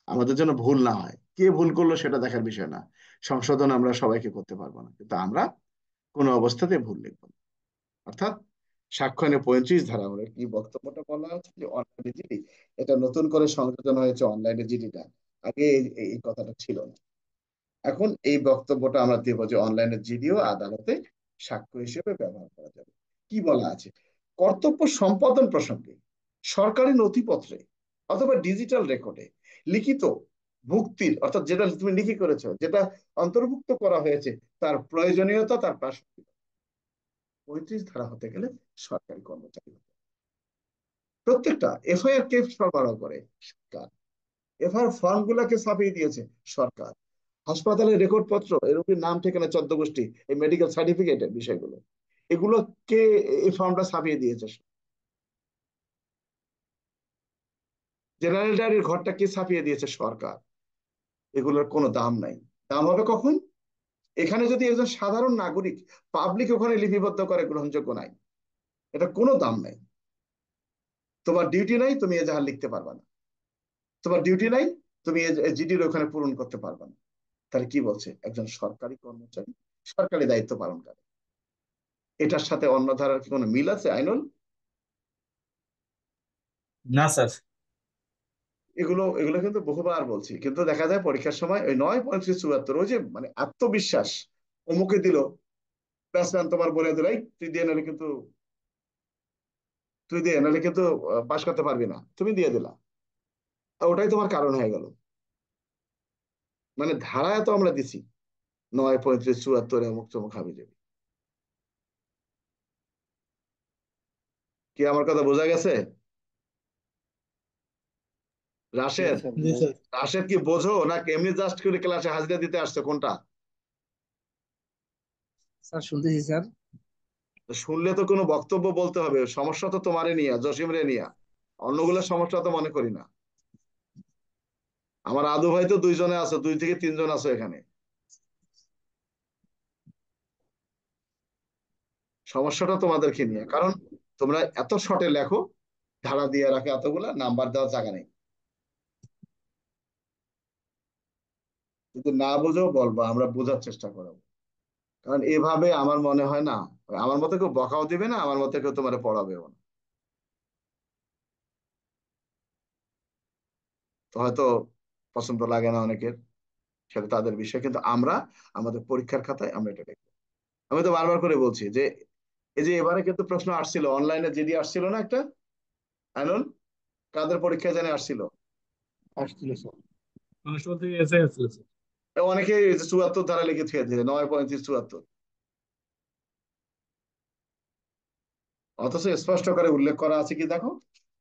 আমাদের জন্য ভুল না হয়, কে ভুল করলো সেটা দেখার বিষয় না, সংশোধন আমরা সবাইকে করতে পারবো না, কিন্তু আমরা কোনো অবস্থাতে ভুল লিখবো না। অর্থাৎ সাক্ষ্য আইনে 35 ধারা আমরা কি বক্তব্যটা বলা হচ্ছে যে অনলাইনে জিডি, এটা নতুন করে সংশোধন হয়েছে অনলাইনে জিডিটা, আগে এই কথাটা ছিল না। এখন এই বক্তব্যটা আমরা দেবো যে অনলাইনে জিডিও আদালতে সাক্ষ্য হিসেবে ব্যবহার করা যাবে। কি বলা আছে? কর্তব্য সম্পাদন প্রসঙ্গে সরকারি নথিপত্রে অথবা ডিজিটাল রেকর্ডে লিখিত ভুক্তির, অর্থাৎ যেটা তুমি লিখি করেছো, যেটা অন্তর্ভুক্ত করা হয়েছে, তার প্রয়োজনীয়তা, তার প্রাসঙ্গিকতা 35 ধারা হতে গেলে সরকারি কর্মচারী হতে হবে। প্রত্যেকটা এফআইআর কে সরবরাহ করে? সরকার। এফআইআর ফর্ম গুলাকে ছাপিয়ে দিয়েছে সরকার। হাসপাতালের রেকর্ড পত্র, এই রোগীর নাম ঠিকানা 14 গোষ্ঠী, এই মেডিকেল সার্টিফিকেটের বিষয়গুলো, এগুলো কে এই ফর্মটা ছাপিয়ে দিয়েছে? জেনারেল ডায়েরির ঘরটা কে ছাপিয়ে দিয়েছে? সরকার। এগুলোর কোনো দাম নাই। দাম হবে কখন? এখানে যদি একজন সাধারণ নাগরিক, পাবলিক ওখানে লিপিবদ্ধ করে, গ্রহণযোগ্য নাই, এটা কোনো দাম নাই। তোমার ডিউটি নাই, তুমি এজাহার লিখতে পারবা না। তোমার ডিউটি নাই, তুমি জিডির ওখানে পূরণ করতে পারবা না। তাহলে কি বলছে? একজন সরকারি কর্মচারী, সরকারি দায়িত্ব পালনকারী। এটার সাথে অন্য ধারার কি কোনো মিল আছে আইনুল? না স্যার। এগুলো এগুলো কিন্তু বহুবার বলছি, কিন্তু দেখা যায় পরীক্ষার সময় ওই 9, 35, 74, ওই যে মানে আত্মবিশ্বাস, অমুকে দিল, ব্যাটসম্যান তোমার বলে দিলাই, তুই দিয়ে নাহলে কিন্তু, তুই দিয়ে নাহলে কিন্তু পাস করতে পারবি না, তুমি দিয়ে দিলা, ওটাই তোমার কারণ হয়ে গেল। মানে ধারায় তো আমরা দিছি 9, 35, 74 অমুক চমুক হাবি যাবি। কি আমার কথা বোঝা গেছে? জি রাশেদ, স্যার। জি স্যার। রাশেদ কি বোঝো না এমনি জাস্ট করে ক্লাসে হাজিরা দিতে আসছে কোনটা? স্যার শুনতেছি স্যার। তো শুনলে তো কোনো বক্তব্য বলতে হবে, সমস্যা তো তোমারে নিয়া, জসিম রে নিয়া, অন্যগুলোর সমস্যা তো মনে করি না। আমার আদু ভাই তো 2 জনে আছো, 2 থেকে 3 জন আছো এখানে, সমস্যাটা তোমাদেরকে নিয়ে। কারণ তোমরা এত শর্টে লেখো, ধারা দিয়ে রাখে এতগুলা, নাম্বার দেওয়ার জায়গা নেই। যদি না বুঝো বলবো, আমরা বোঝার চেষ্টা করবো। কারণ এভাবে আমার মনে হয় না, আমার মতে কেউ বকাও দিবে না, আমার মতে কেউ তোমার পড়াবেও না। তো হয়তো পছন্দ লাগে না অনেকের, সেটা তাদের বিষয়, কিন্তু আমরা আমাদের পরীক্ষার খাতায় আমরা এটা দেখবো। আমি তো বারবার করে বলছি যে এই যে এবারে কিন্তু প্রশ্ন আসছিল অনলাইনে, জিডি আসছিল না একটা আইনুল, কাদের পরীক্ষায় জানে আসছিল? আসছিল স্যার। কনস্টেবল থেকে এসে আসছিল স্যার। অনেকে 74 ধারা লিখে থুয়ে দিলে, 9, 35, 74, অথচ স্পষ্ট করে উল্লেখ করা আছে কি দেখো,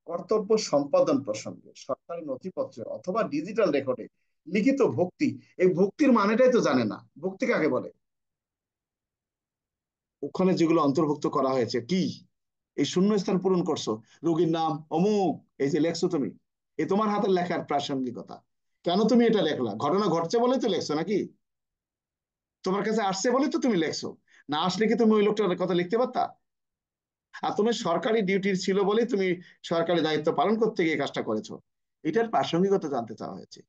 কর্তব্য সম্পাদন প্রসঙ্গে সরকারি নথিপত্রে অথবা ডিজিটাল রেকর্ডে লিখিত ভুক্তি। এই ভুক্তির মানেটাই তো জানে না, ভুক্তি কাকে বলে? ওখানে যেগুলো অন্তর্ভুক্ত করা হয়েছে কি? এই শূন্যস্থান পূরণ করছো, রোগীর নাম অমুক, এই যে লেখছো তুমি, এ তোমার হাতের লেখার প্রাসঙ্গিকতা। কেন তুমি এটা লেখলা? ঘটনা ঘটছে বলেই তো লেখছো নাকি? তোমার কাছে আসছে বলেই তো তুমি লেখছো। না আসলে কি তুমি ওই লোকটার কথা লিখতে পারতা? আর তুমি সরকারি ডিউটির ছিল বলেই তুমি সরকারি দায়িত্ব পালন করতে গিয়ে কাজটা করেছো। এটার প্রাসঙ্গিকতা জানতে চাওয়া হয়েছে,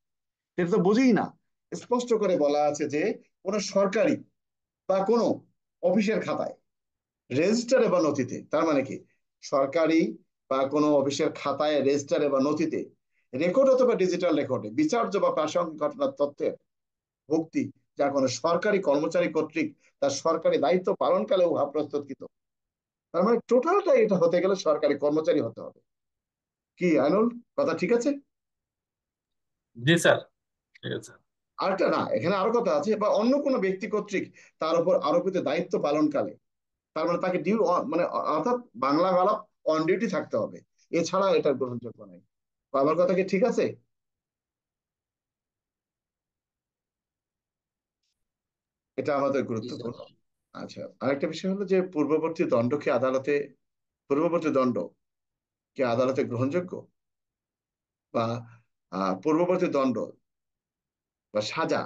এটা তো বুঝিই না। স্পষ্ট করে বলা আছে যে কোনো সরকারি বা কোনো অফিসের খাতায়, রেজিস্টারে বা নথিতে, তার মানে কি, সরকারি বা কোনো অফিসের খাতায়, রেজিস্টারে বা নথিতে, রেকর্ড অথবা ডিজিটাল রেকর্ডে বিচার্য বা প্রাসঙ্গিক ঘটনার তথ্যের ভুক্তি যা কোনো সরকারি কর্মচারী কর্তৃক তার সরকারি দায়িত্ব পালনকালে উহা প্রস্তুতকৃত। তার মানে টোটালটাই এটা হতে গেলে সরকারি কর্মচারী হতে হবে। কি আইনুল, কথা ঠিক আছে? জি স্যার, ঠিক আছে। আরেকটা না, এখানে আরো কথা আছে, বা অন্য কোনো ব্যক্তি কর্তৃক তার উপর আরোপিত দায়িত্ব পালনকালে, তার মানে তাকে ডিউ, মানে অর্থাৎ বাংলা গালাপ, অন ডিউটি থাকতে হবে, এছাড়া এটা গ্রহণযোগ্য নয়। আমার কথা কি ঠিক আছে? এটা আমাদের জি স্যার। গুরুত্বপূর্ণ। আচ্ছা, আরেকটা বিষয় হলো যে পূর্ববর্তী দণ্ড কি আদালতে, পূর্ববর্তী দণ্ড কি আদালতে গ্রহণযোগ্য, বা পূর্ববর্তী দণ্ড বা সাজা,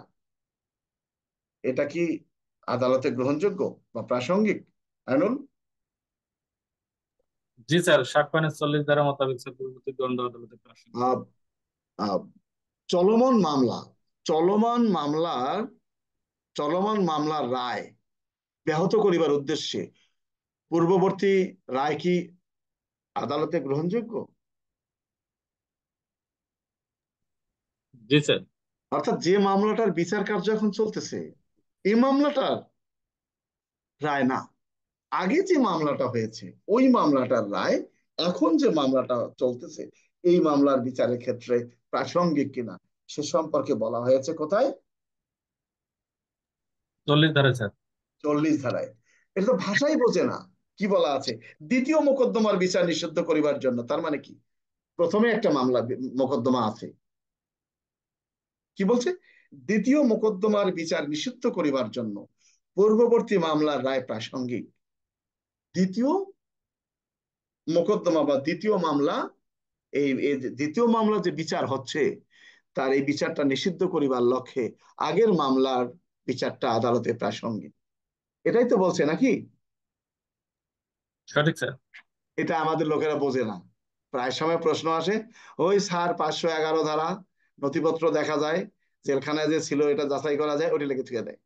এটা কি আদালতে গ্রহণযোগ্য বা প্রাসঙ্গিক আইনুল? জি স্যার, সাক্ষ্য 40 ধারা মোতাবেক স্যার পূর্ববর্তী দণ্ড আদালতের প্রাসঙ্গিক। আহ, আহ, চলমান মামলা, চলমান মামলার চলমান মামলার রায় ব্যাহত করিবার উদ্দেশ্যে পূর্ববর্তী রায় কি আদালতে গ্রহণযোগ্য? জি স্যার। অর্থাৎ যে মামলাটার বিচার কার্য এখন চলতেছে, এই মামলাটার রায় না, আগে যে মামলাটা হয়েছে ওই মামলাটার রায় এখন যে মামলাটা চলতেছে এই মামলার বিচারের ক্ষেত্রে প্রাসঙ্গিক কিনা সে সম্পর্কে বলা হয়েছে কোথায়? 40 ধারা স্যার। 40 ধারায়। এটা তো ভাষাই বোঝে না। কি বলা আছে? দ্বিতীয় মোকদ্দমার বিচার নিষিদ্ধ করিবার জন্য, তার মানে কি, প্রথমে একটা মামলা মোকদ্দমা আছে, কি বলছে? দ্বিতীয় মোকদ্দমার বিচার নিষিদ্ধ করিবার জন্য পূর্ববর্তী মামলার রায় প্রাসঙ্গিক। দ্বিতীয় মোকদ্দমা বা দ্বিতীয় মামলা, এই যে দ্বিতীয় মামলা যে বিচার হচ্ছে, তার এই বিচারটা নিষিদ্ধ করিবার লক্ষ্যে আগের মামলার বিচারটা আদালতে প্রাসঙ্গিক। এটাই তো বলছে নাকি? সঠিক স্যার। এটা আমাদের লোকেরা বোঝে না। প্রায় সময় প্রশ্ন আসে, ওই স্যার 511 ধারা, নথিপত্র দেখা যায়, জেলখানায় যে ছিল এটা যাচাই করা যায়, ওটি লিখে থুয়ে দেয়।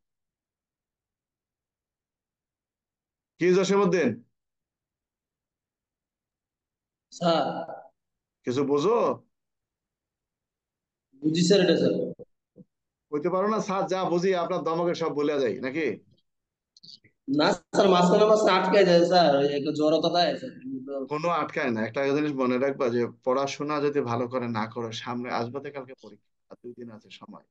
কি জসীমউদ্দিন, স্যার কিছু বোঝো? বুঝি স্যার, এটা স্যার। বলতে পারো না স্যার যা বুঝি আপনার দমকে সব ভুলে যায় নাকি? না স্যার, মাঝখানে মাঝখানে আটকে যায় স্যার, ওই একটু জড়তা দেয় স্যার। কোনো আটকায় না। একটা জিনিস মনে রাখবা, যে পড়াশোনা যদি ভালো করে না করো, সামনে আসবে কালকে পরীক্ষা, আর 2 দিন আছে সময়।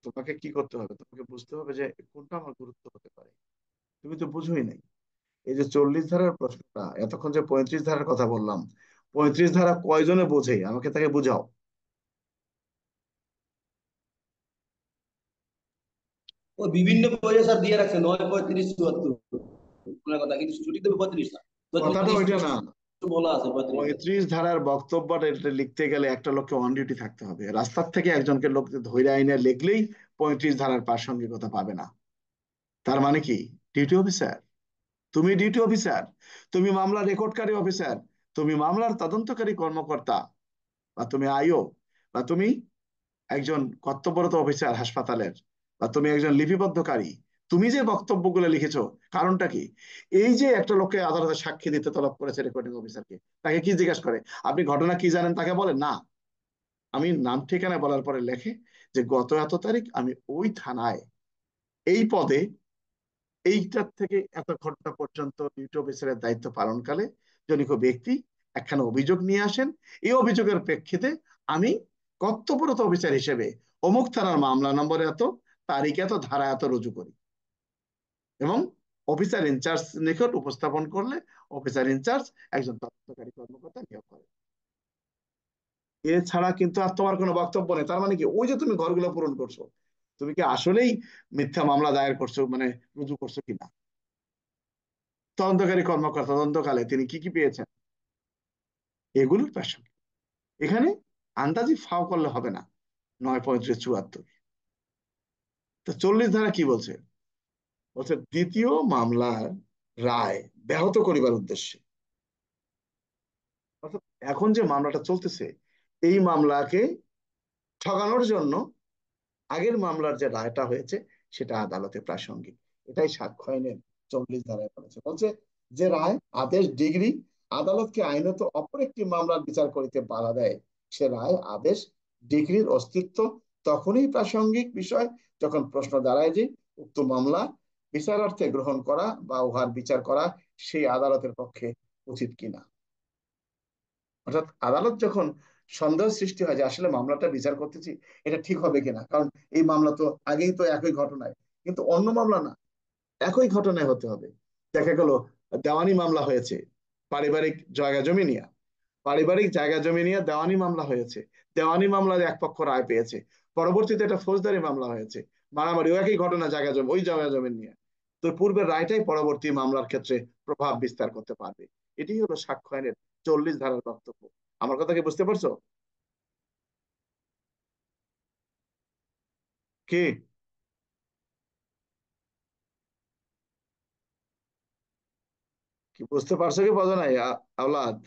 তোমাকে কি করতে হবে? তোমাকে বুঝতে হবে যে কোনটা আমার গুরুত্ব হতে পারে। তুমি তো বুঝোই নাই। এই যে 40 ধারার প্রশ্নটা, এতক্ষণ যে 35 ধারার কথা বললাম, 35 ধারা কয়জনে বোঝে আমাকে তাকে বুঝাও। ও বিভিন্ন বইয়ে স্যার দিয়ে রাখছে 9, 35, 74 কথা, কিন্তু ছুটি দেবে 35 স্যার। কথাটা 35 ওইটা না। বলা আছে 35 স্যার। 35 ধারার বক্তব্যটা এটা লিখতে গেলে একটা লোককে অন ডিউটি থাকতে হবে। রাস্তার থেকে একজনকে লোক ধৈর্য আইনে লিখলেই 35 ধারার প্রাসঙ্গিকতা পাবে না। তার মানে কি, ডিউটি অফিসার, তুমি ডিউটি অফিসার, তুমি মামলা রেকর্ডকারী অফিসার, তুমি মামলার তদন্তকারী কর্মকর্তা, বা তুমি আইও, বা তুমি একজন কর্তব্যরত অফিসার হাসপাতালের, বা তুমি একজন লিপিবদ্ধকারী, তুমি যে বক্তব্যগুলো লিখেছো, কারণটা কি? এই যে একটা লোককে আদালতে সাক্ষী দিতে তলব করেছে রেকর্ডিং অফিসারকে, তাকে কি জিজ্ঞাসা করে, আপনি ঘটনা কি জানেন, তাকে বলেন না, আমি নাম ঠিকানা বলার পরে লেখে যে গত এত তারিখ আমি ওই থানায় এই পদে এইটার থেকে এত ঘটনা পর্যন্ত ডিউটি অফিসারের দায়িত্ব পালনকালে জনিক ব্যক্তি একখানা অভিযোগ নিয়ে আসেন, এই অভিযোগের প্রেক্ষিতে আমি কর্তব্যরত অফিসার হিসেবে অমুক থানার মামলা নম্বর এত, তারিখ এত, ধারা এত রুজু করি, এবং অফিসার ইনচার্জ নিকট উপস্থাপন করলে অফিসার ইনচার্জ একজন তদন্তকারী কর্মকর্তা নিয়োগ করে। এছাড়া কিন্তু আর তোমার কোনো বক্তব্য নেই। তার মানে কি, ওই যে তুমি ঘরগুলো পূরণ করছো, তুমি কি আসলেই মিথ্যা মামলা দায়ের করছো, মানে রুজু করছো কিনা? তদন্তকারী কর্মকর্তা তদন্তকালে তিনি কি কি পেয়েছেন, এগুলোর প্রাসঙ্গিক। এখানে আন্দাজি ফাও করলে হবে না। 9, 35, 74। তো 40 ধারা কি বলছে? বলছে দ্বিতীয় মামলার রায় ব্যাহত করিবার উদ্দেশ্যে, অর্থাৎ এখন যে মামলাটা চলতেছে এই মামলাকে ঠকানোর জন্য আগের মামলার যে রায়টা হয়েছে সেটা আদালতে প্রাসঙ্গিক। এটাই সাক্ষ্য আইনের 40 ধারায় বলেছে। বলছে যে রায়, আদেশ, ডিগ্রি আদালতকে আইনত অপর একটি মামলার বিচার করিতে বাধা দেয়, সে রায়, আদেশ, ডিগ্রির অস্তিত্ব তখনই প্রাসঙ্গিক বিষয় যখন প্রশ্ন দাঁড়ায় যে উক্ত মামলা বিচারার্থে গ্রহণ করা বা উহার বিচার করা সেই আদালতের পক্ষে উচিত কিনা। অর্থাৎ আদালত যখন সন্দেহ সৃষ্টি হয় যে আসলে মামলাটা বিচার করতেছি এটা ঠিক হবে কিনা, কারণ এই মামলা তো আগেই তো একই ঘটনায়, কিন্তু অন্য মামলা না, একই ঘটনায় হতে হবে। দেখা গেল দেওয়ানি মামলা হয়েছে পারিবারিক জায়গা জমি নিয়ে, পারিবারিক জায়গা জমি নিয়ে দেওয়ানি মামলা হয়েছে, দেওয়ানি মামলার এক পক্ষ রায় পেয়েছে, পরবর্তীতে এটা ফৌজদারি মামলা হয়েছে, মারামারি একই ঘটনা, জায়গা জমি, ওই জায়গা জমি নিয়ে, তো পূর্বের রায়টাই পরবর্তী মামলার ক্ষেত্রে প্রভাব বিস্তার করতে পারবে। এটি হলো সাক্ষ্য আইনের 40 ধারার বক্তব্য। আমার কথা কি বুঝতে পারছো? কি কি বুঝতে পারছো কি বোঝো নাই আওলাদ?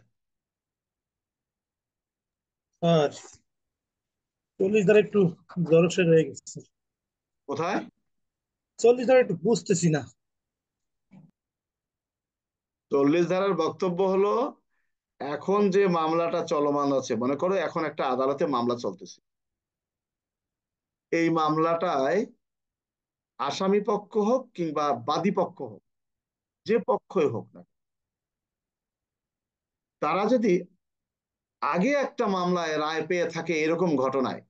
আর 40 দ্বারা একটু জড়সড় হয়ে গেছে। কোথায়? 40 দ্বারা একটু বুঝতেছি না। 40 ধারার বক্তব্য হলো, এখন যে মামলাটা চলমান আছে, মনে করো এখন একটা আদালতে মামলা চলতেছে, এই মামলাটায় আসামি পক্ষ হোক কিংবা বাদী পক্ষ হোক, যে পক্ষই হোক না, তারা যদি আগে একটা মামলায় রায় পেয়ে থাকে এরকম ঘটনায়,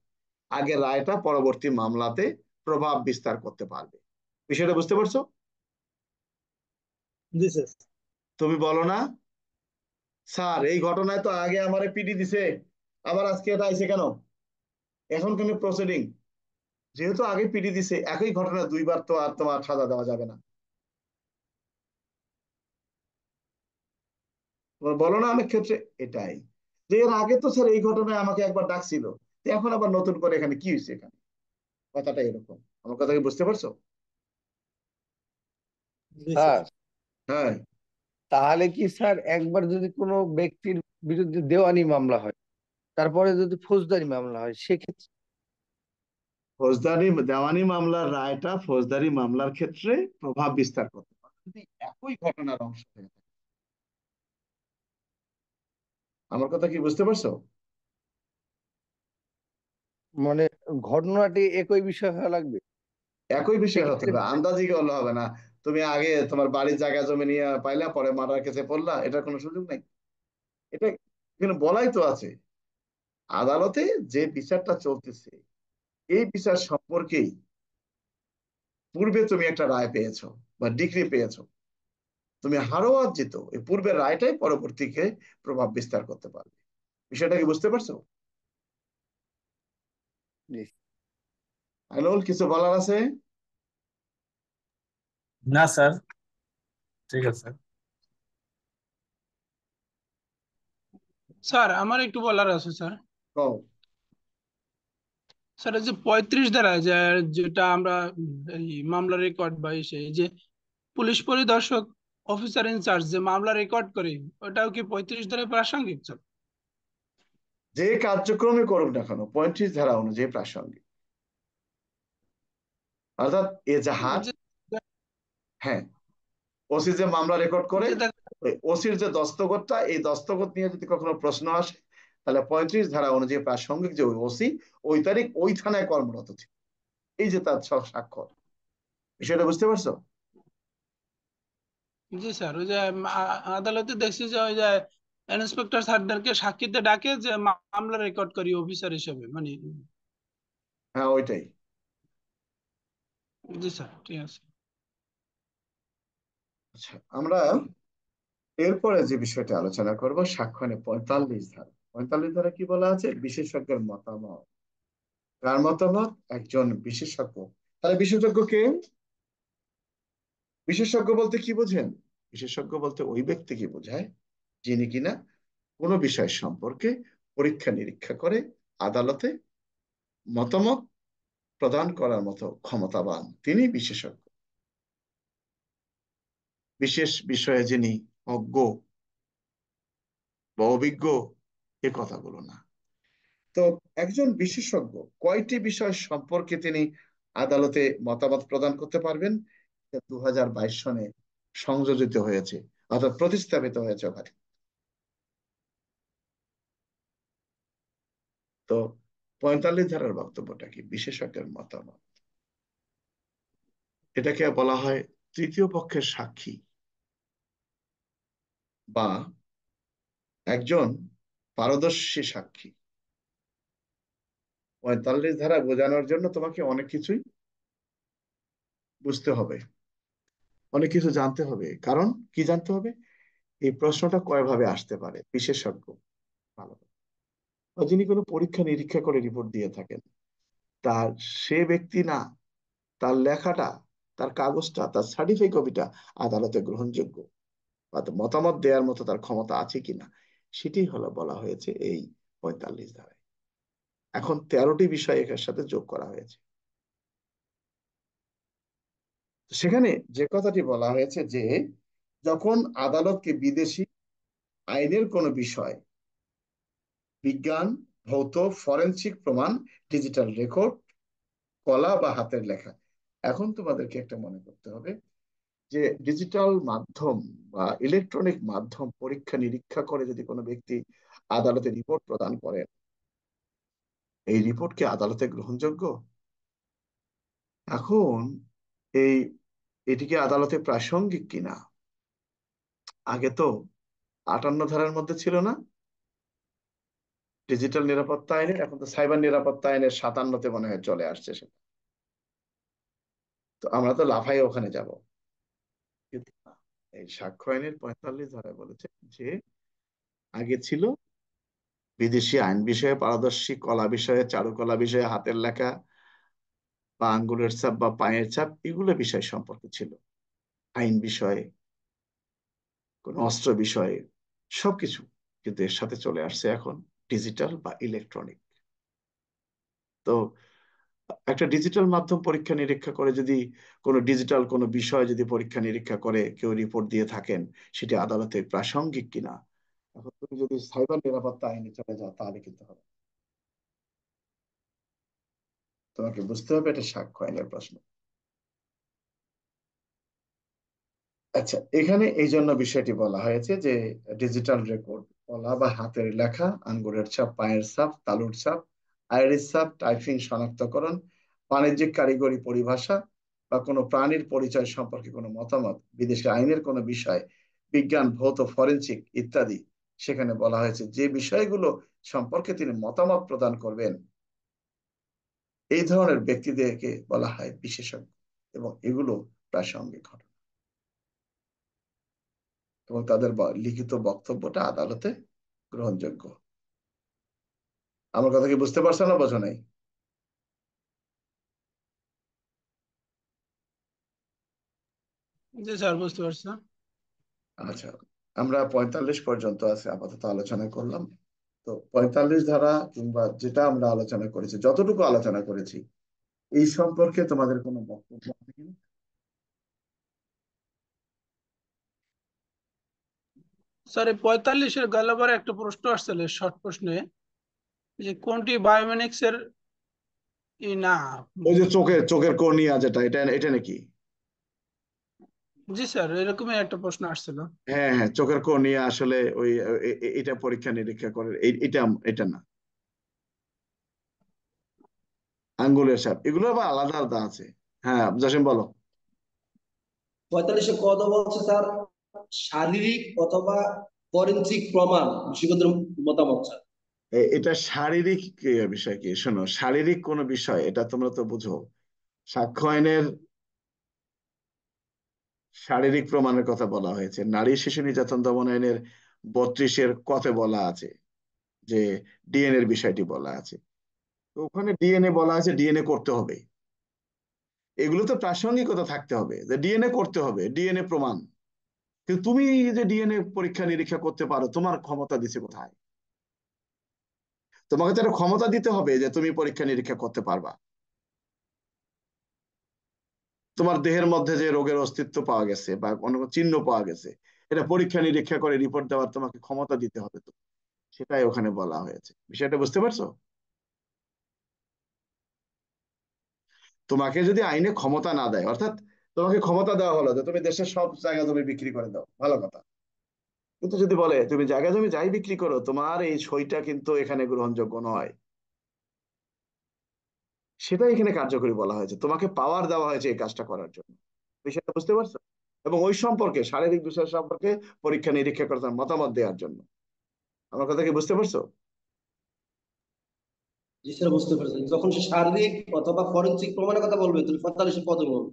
আগে রায়টা পরবর্তী মামলাতে প্রভাব বিস্তার করতে পারবে। বিষয়টা বুঝতে পারছো? জি স্যার। তুমি বলো না, স্যার এই ঘটনায় তো আগে আমারে পিটি দিছে, আবার আজকে এটা আইছে কেন, এখন কেন প্রসিডিং? যেহেতু আগে পিটি দিছে, একই ঘটনা দুইবার তো আর তোমার সাজা দেওয়া যাবে না। তোমার বলো না অনেক ক্ষেত্রে এটাই, যে এর আগে তো স্যার এই ঘটনায় আমাকে একবার ডাকছিল, তো এখন আবার নতুন করে এখানে কি হয়েছে, এখানে কথাটা এরকম। আমার কথা কি বুঝতে পারছো? জি স্যার। স্যার, হ্যাঁ। তাহলে কি স্যার একবার যদি কোনো ব্যক্তির বিরুদ্ধে দেওয়ানি মামলা হয়, তারপরে যদি ফৌজদারি মামলা হয়, সেক্ষেত্রে? ফৌজদারি দেওয়ানি মামলার রায়টা ফৌজদারি মামলার ক্ষেত্রে প্রভাব বিস্তার করতে পারে যদি একই ঘটনার অংশ হয়ে থাকে। আমার কথা কি বুঝতে পারছো? মানে ঘটনাটি একই বিষয় হওয়া লাগবে একই বিষয় হতে সেক্ষেত্রে? হবে, আন্দাজি করলে হবে না। তুমি আগে তোমার বাড়ির জায়গা জমি নিয়ে পাইলা, পরে মার্ডার কেসে পড়লা, এটার কোনো সুযোগ নেই। এটা এখানে বলাই তো আছে, আদালতে যে বিচারটা চলতেছে এই বিচার সম্পর্কেই পূর্বে তুমি একটা রায় পেয়েছো বা ডিগ্রি পেয়েছো, তুমি হারো আর জিতো, এই পূর্বের রায়টাই পরবর্তীকে প্রভাব বিস্তার করতে পারবে। বিষয়টা কি বুঝতে পারছো? জি। আইনুল, কিছু বলার আছে? না স্যার, ঠিক আছে। স্যার আমার একটু বলার আছে স্যার। কও। স্যার এই যে 35 ধারা যেটা আমরা এই মামলা রেকর্ড বা সেই যে পুলিশ পরিদর্শক অফিসার ইনচার্জ যে মামলা রেকর্ড করে, ওটাও কি 35 ধারায় প্রাসঙ্গিক স্যার? যে কার্যক্রমে করুক না কেন 35 ধারা অনুযায়ী প্রাসঙ্গিক। অর্থাৎ ওই এজাহার, যে হ্যাঁ, ওসি যে মামলা রেকর্ড করে, যে ওই ওসির যে দস্তখতটা, এই দস্তখত নিয়ে যদি কখনো প্রশ্ন আসে, তাহলে 35 ধারা অনুযায়ী প্রাসঙ্গিক যে ওই ওসি ওই তারিখ ওই থানায় কর্মরত ছিল, এই যে তার সব স্বাক্ষর। বিষয়টা বুঝতে পারছো? জি স্যার, ওই যে আদালতে দেখছি যে ওই যে ইন্সপেক্টর স্যারদেরকে সাক্ষীতে ডাকে যে মামলা রেকর্ড করি অফিসার হিসেবে মানে। হ্যাঁ, ওইটাই। জি স্যার, ঠিক আছে। আচ্ছা, আমরা এরপরে যে বিষয়টা আলোচনা করব সাক্ষ্য আইনে 45 ধারা। 45 ধারা কি বলা আছে? বিশেষজ্ঞের মতামত। কার মতামত? একজন বিশেষজ্ঞ। তাহলে বিশেষজ্ঞ কে? বিশেষজ্ঞ বলতে কি বোঝেন? বিশেষজ্ঞ বলতে ওই ব্যক্তিকে বোঝায় যিনি কিনা কোনো বিষয় সম্পর্কে পরীক্ষা নিরীক্ষা করে আদালতে মতামত প্রদান করার মতো ক্ষমতাবান, তিনি বিশেষজ্ঞ। বিশেষ বিষয়ে যিনি অজ্ঞ বা অভিজ্ঞ, এ কথাগুলো না। তো একজন বিশেষজ্ঞ কয়টি বিষয় সম্পর্কে তিনি আদালতে মতামত প্রদান করতে পারবেন? 2022 সনে সংযোজিত হয়েছে, অর্থাৎ প্রতিস্থাপিত হয়েছে ওখানে। তো 45 ধারার বক্তব্যটা কি? বিশেষজ্ঞের মতামত, এটাকে বলা হয় তৃতীয় পক্ষের সাক্ষী বা একজন পারদর্শী সাক্ষী। 45 ধারা বোঝানোর জন্য তোমাকে অনেক কিছুই বুঝতে হবে, অনেক কিছু জানতে হবে। কারণ কি জানতে হবে? এই প্রশ্নটা কয়ভাবে আসতে পারে। বিশেষজ্ঞ ভালো, বা যিনি কোনো পরীক্ষা নিরীক্ষা করে রিপোর্ট দিয়ে থাকেন, তার সে ব্যক্তি না, তার লেখাটা, তার কাগজটা, তার সার্টিফাই কপিটা আদালতে গ্রহণযোগ্য বা মতামত দেওয়ার মতো তার ক্ষমতা আছে কিনা, সেটি হলো বলা হয়েছে এই 45 ধারায়। এখন 13টি বিষয় এর সাথে যোগ করা হয়েছে। সেখানে যে কথাটি বলা হয়েছে যে যখন আদালতকে বিদেশি আইনের কোনো বিষয়, বিজ্ঞান, ভৌত, ফরেনসিক প্রমাণ, ডিজিটাল রেকর্ড, কলা বা হাতের লেখা। এখন তোমাদেরকে একটা মনে করতে হবে যে ডিজিটাল মাধ্যম বা ইলেকট্রনিক মাধ্যম পরীক্ষা নিরীক্ষা করে যদি কোনো ব্যক্তি আদালতে রিপোর্ট প্রদান করেন, এই রিপোর্ট কি আদালতে গ্রহণযোগ্য? এখন এই এটিকে আদালতে প্রাসঙ্গিক কিনা? আগে তো 58 ধারার মধ্যে ছিল না ডিজিটাল নিরাপত্তা আইনের, এখন তো সাইবার নিরাপত্তা আইনের 57-তে মনে হয় চলে আসছে সেটা। তো আমরা তো লাফাই ওখানে যাব, কিন্তু না, এই সাক্ষ্য আইনের 45 ধারায় বলেছে যে আগে ছিল বিদেশি আইন বিষয়ে পারদর্শী, কলা বিষয়ে, চারুকলা বিষয়ে, হাতের লেখা বা আঙ্গুলের ছাপ বা পায়ের ছাপ, এগুলো বিষয় সম্পর্কে ছিল। আইন বিষয়ে, কোন অস্ত্র বিষয়ে, সবকিছু। কিন্তু এর সাথে চলে আসছে এখন ডিজিটাল বা ইলেকট্রনিক। তো একটা ডিজিটাল মাধ্যম পরীক্ষা নিরীক্ষা করে যদি কোনো ডিজিটাল কোনো বিষয় যদি পরীক্ষা নিরীক্ষা করে কেউ রিপোর্ট দিয়ে থাকেন, সেটি আদালতে প্রাসঙ্গিক কিনা। এখন তুমি যদি সাইবার নিরাপত্তা আইনে চলে যাও তাহলে কিন্তু হবে, তোমাকে বুঝতে হবে এটা সাক্ষ্য আইনের প্রশ্ন। আচ্ছা, এখানে এই জন্য বিষয়টি বলা হয়েছে যে ডিজিটাল রেকর্ড, কলা বা হাতের লেখা, আঙ্গুলের ছাপ, পায়ের ছাপ, তালুর ছাপ, আইরিস ছাপ, টাইপিং শনাক্তকরণ, বাণিজ্যিক কারিগরি পরিভাষা বা কোনো প্রাণীর পরিচয় সম্পর্কে কোনো মতামত, বিদেশি আইনের কোনো বিষয়, বিজ্ঞান, ভৌত, ফরেনসিক ইত্যাদি, সেখানে বলা হয়েছে যে বিষয়গুলো সম্পর্কে তিনি মতামত প্রদান করবেন, এই ধরনের ব্যক্তিদেরকে বলা হয় বিশেষজ্ঞ, এবং এগুলো প্রাসঙ্গিক ঘটনা এবং তাদের লিখিত বক্তব্যটা আদালতে গ্রহণযোগ্য। আমার কথা কি বুঝতে পারছো না, বোঝো নাই? জি স্যার, বুঝতে পারছি। আচ্ছা, আমরা 45 পর্যন্ত আছে আপাতত আলোচনা করলাম। তো 45 ধারা কিংবা যেটা আমরা আলোচনা করেছি, যতটুকু আলোচনা করেছি, এই সম্পর্কে তোমাদের কোনো বক্তব্য আছে কিনা? স্যার, এই 45-এর গেলবারে একটা প্রশ্ন আসছিল শর্ট প্রশ্নে, যে কোনটি বায়োমেনিক্স এর না। ওই যে চোখের কর্নিয়া যেটা, এটা এটা নাকি? জি স্যার, এরকমই একটা প্রশ্ন আসছিল। হ্যাঁ হ্যাঁ, চোখের কর্নিয়া আসলে ওই এটা পরীক্ষা নিরীক্ষা করে, এটা এটা না। আঙ্গুলের ছাপ, এগুলো আবার আলাদা আলাদা আছে। হ্যাঁ জসিম বলো। 45-এ কত বলছে স্যার? শারীরিক অথবা ফরেনসিক প্রমাণ, বিশেষজ্ঞদের মতামত স্যার। এটা শারীরিক বিষয় কি? শোনো, শারীরিক কোনো বিষয়, এটা তোমরা তো বুঝো। সাক্ষ্য আইনের শারীরিক প্রমাণের কথা বলা হয়েছে, নারী শিশু নির্যাতন দমন আইনের 32-এর কতে বলা আছে যে ডিএনএ এর বিষয়টি বলা আছে। তো ওখানে ডিএনএ বলা আছে, ডিএনএ করতে হবে। এগুলো তো প্রাসঙ্গিকতা থাকতে হবে যে ডিএনএ করতে হবে, ডিএনএ প্রমাণ। কিন্তু তুমি যে ডিএনএ পরীক্ষা নিরীক্ষা করতে পারো, তোমার ক্ষমতা দিছে কোথায়? তোমাকে তো একটা ক্ষমতা দিতে হবে যে তুমি পরীক্ষা নিরীক্ষা করতে পারবা। তোমার দেহের মধ্যে যে রোগের অস্তিত্ব পাওয়া গেছে বা কোনো চিহ্ন পাওয়া গেছে, এটা পরীক্ষা নিরীক্ষা করে রিপোর্ট দেওয়ার তোমাকে ক্ষমতা দিতে হবে। তো সেটাই ওখানে বলা হয়েছে। বিষয়টা বুঝতে পারছো? তোমাকে যদি আইনে ক্ষমতা না দেয়, অর্থাৎ তোমাকে ক্ষমতা দেওয়া হলো যে তুমি দেশের সব জায়গা জমি বিক্রি করে দাও, ভালো কথা। কিন্তু যদি বলে তুমি জায়গা জমি যাই বিক্রি করো, তোমার এই সইটা কিন্তু এখানে গ্রহণযোগ্য নয়, সেটা এখানে কার্যকরী বলা হয়েছে। তোমাকে পাওয়ার দেওয়া হয়েছে এই কাজটা করার জন্য। বিষয়টা বুঝতে পারছো? এবং ওই সম্পর্কে, শারীরিক বিষয় সম্পর্কে পরীক্ষা নিরীক্ষা করে তার মতামত দেওয়ার জন্য। আমার কথা কি বুঝতে পারছো? জি স্যার, বুঝতে পারছেন। যখন সে শারীরিক অথবা ফরেনসিক প্রমাণের কথা বলবে, তুমি 45 পদে বলবে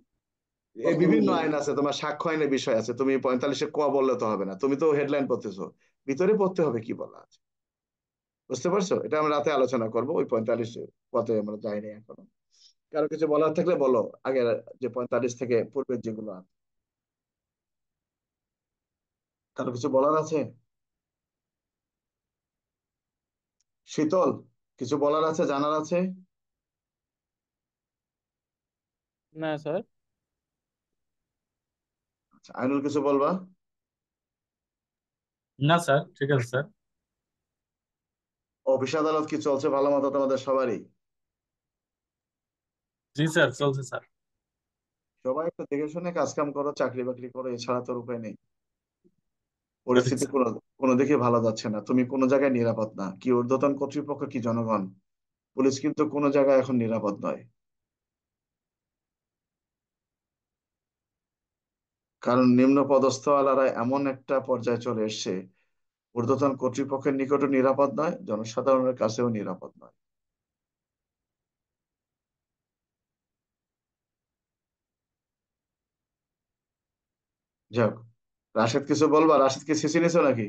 এই প্রশ্ন বিভিন্ন অনুযায়ী। আইন আছে, তোমার সাক্ষ্য আইনের বিষয় আছে, তুমি 45-এ ক বললে তো হবে না, তুমি তো হেডলাইন পড়তেছো, ভিতরে পড়তে হবে কি বলা আছে। বুঝতে পারছো? এটা আমরা রাতে আলোচনা করবো, ওই 45 পথে আমরা যাইনি এখনো। কারো কিছু বলার থাকলে বলো, আগে যে 45 থেকে পূর্বের যেগুলো আছে। কারো কিছু বলার আছে? শীতল, কিছু বলার আছে, জানার আছে? না স্যার। আচ্ছা, আইনুল কিছু বলবা? না স্যার, ঠিক আছে স্যার। অফিস আদালত কি চলছে ভালো মতো তোমাদের সবারই? জি স্যার, চলছে স্যার। সবাই একটু দেখে শুনে কাজ কাম করো, চাকরি বাকরি করো, এছাড়া তোর উপায় নেই। সঠিক পরিস্থিতি স্যার। কোনো দিকে ভালো যাচ্ছে না, তুমি কোনো জায়গায় নিরাপদ না, কি ঊর্ধ্বতন কর্তৃপক্ষ কি জনগণ, পুলিশ কিন্তু কোনো জায়গায় এখন নিরাপদ নয়। কারণ নিম্ন পদস্থ আলারা এমন একটা পর্যায়ে চলে এসেছে, ঊর্ধ্বতন কর্তৃপক্ষের নিকটও নিরাপদ নয়, জনসাধারণের কাছেও নিরাপদ নয়। যাক, রাশেদ কিছু বলবা? রাশেদ কি সিসি নিছো নাকি?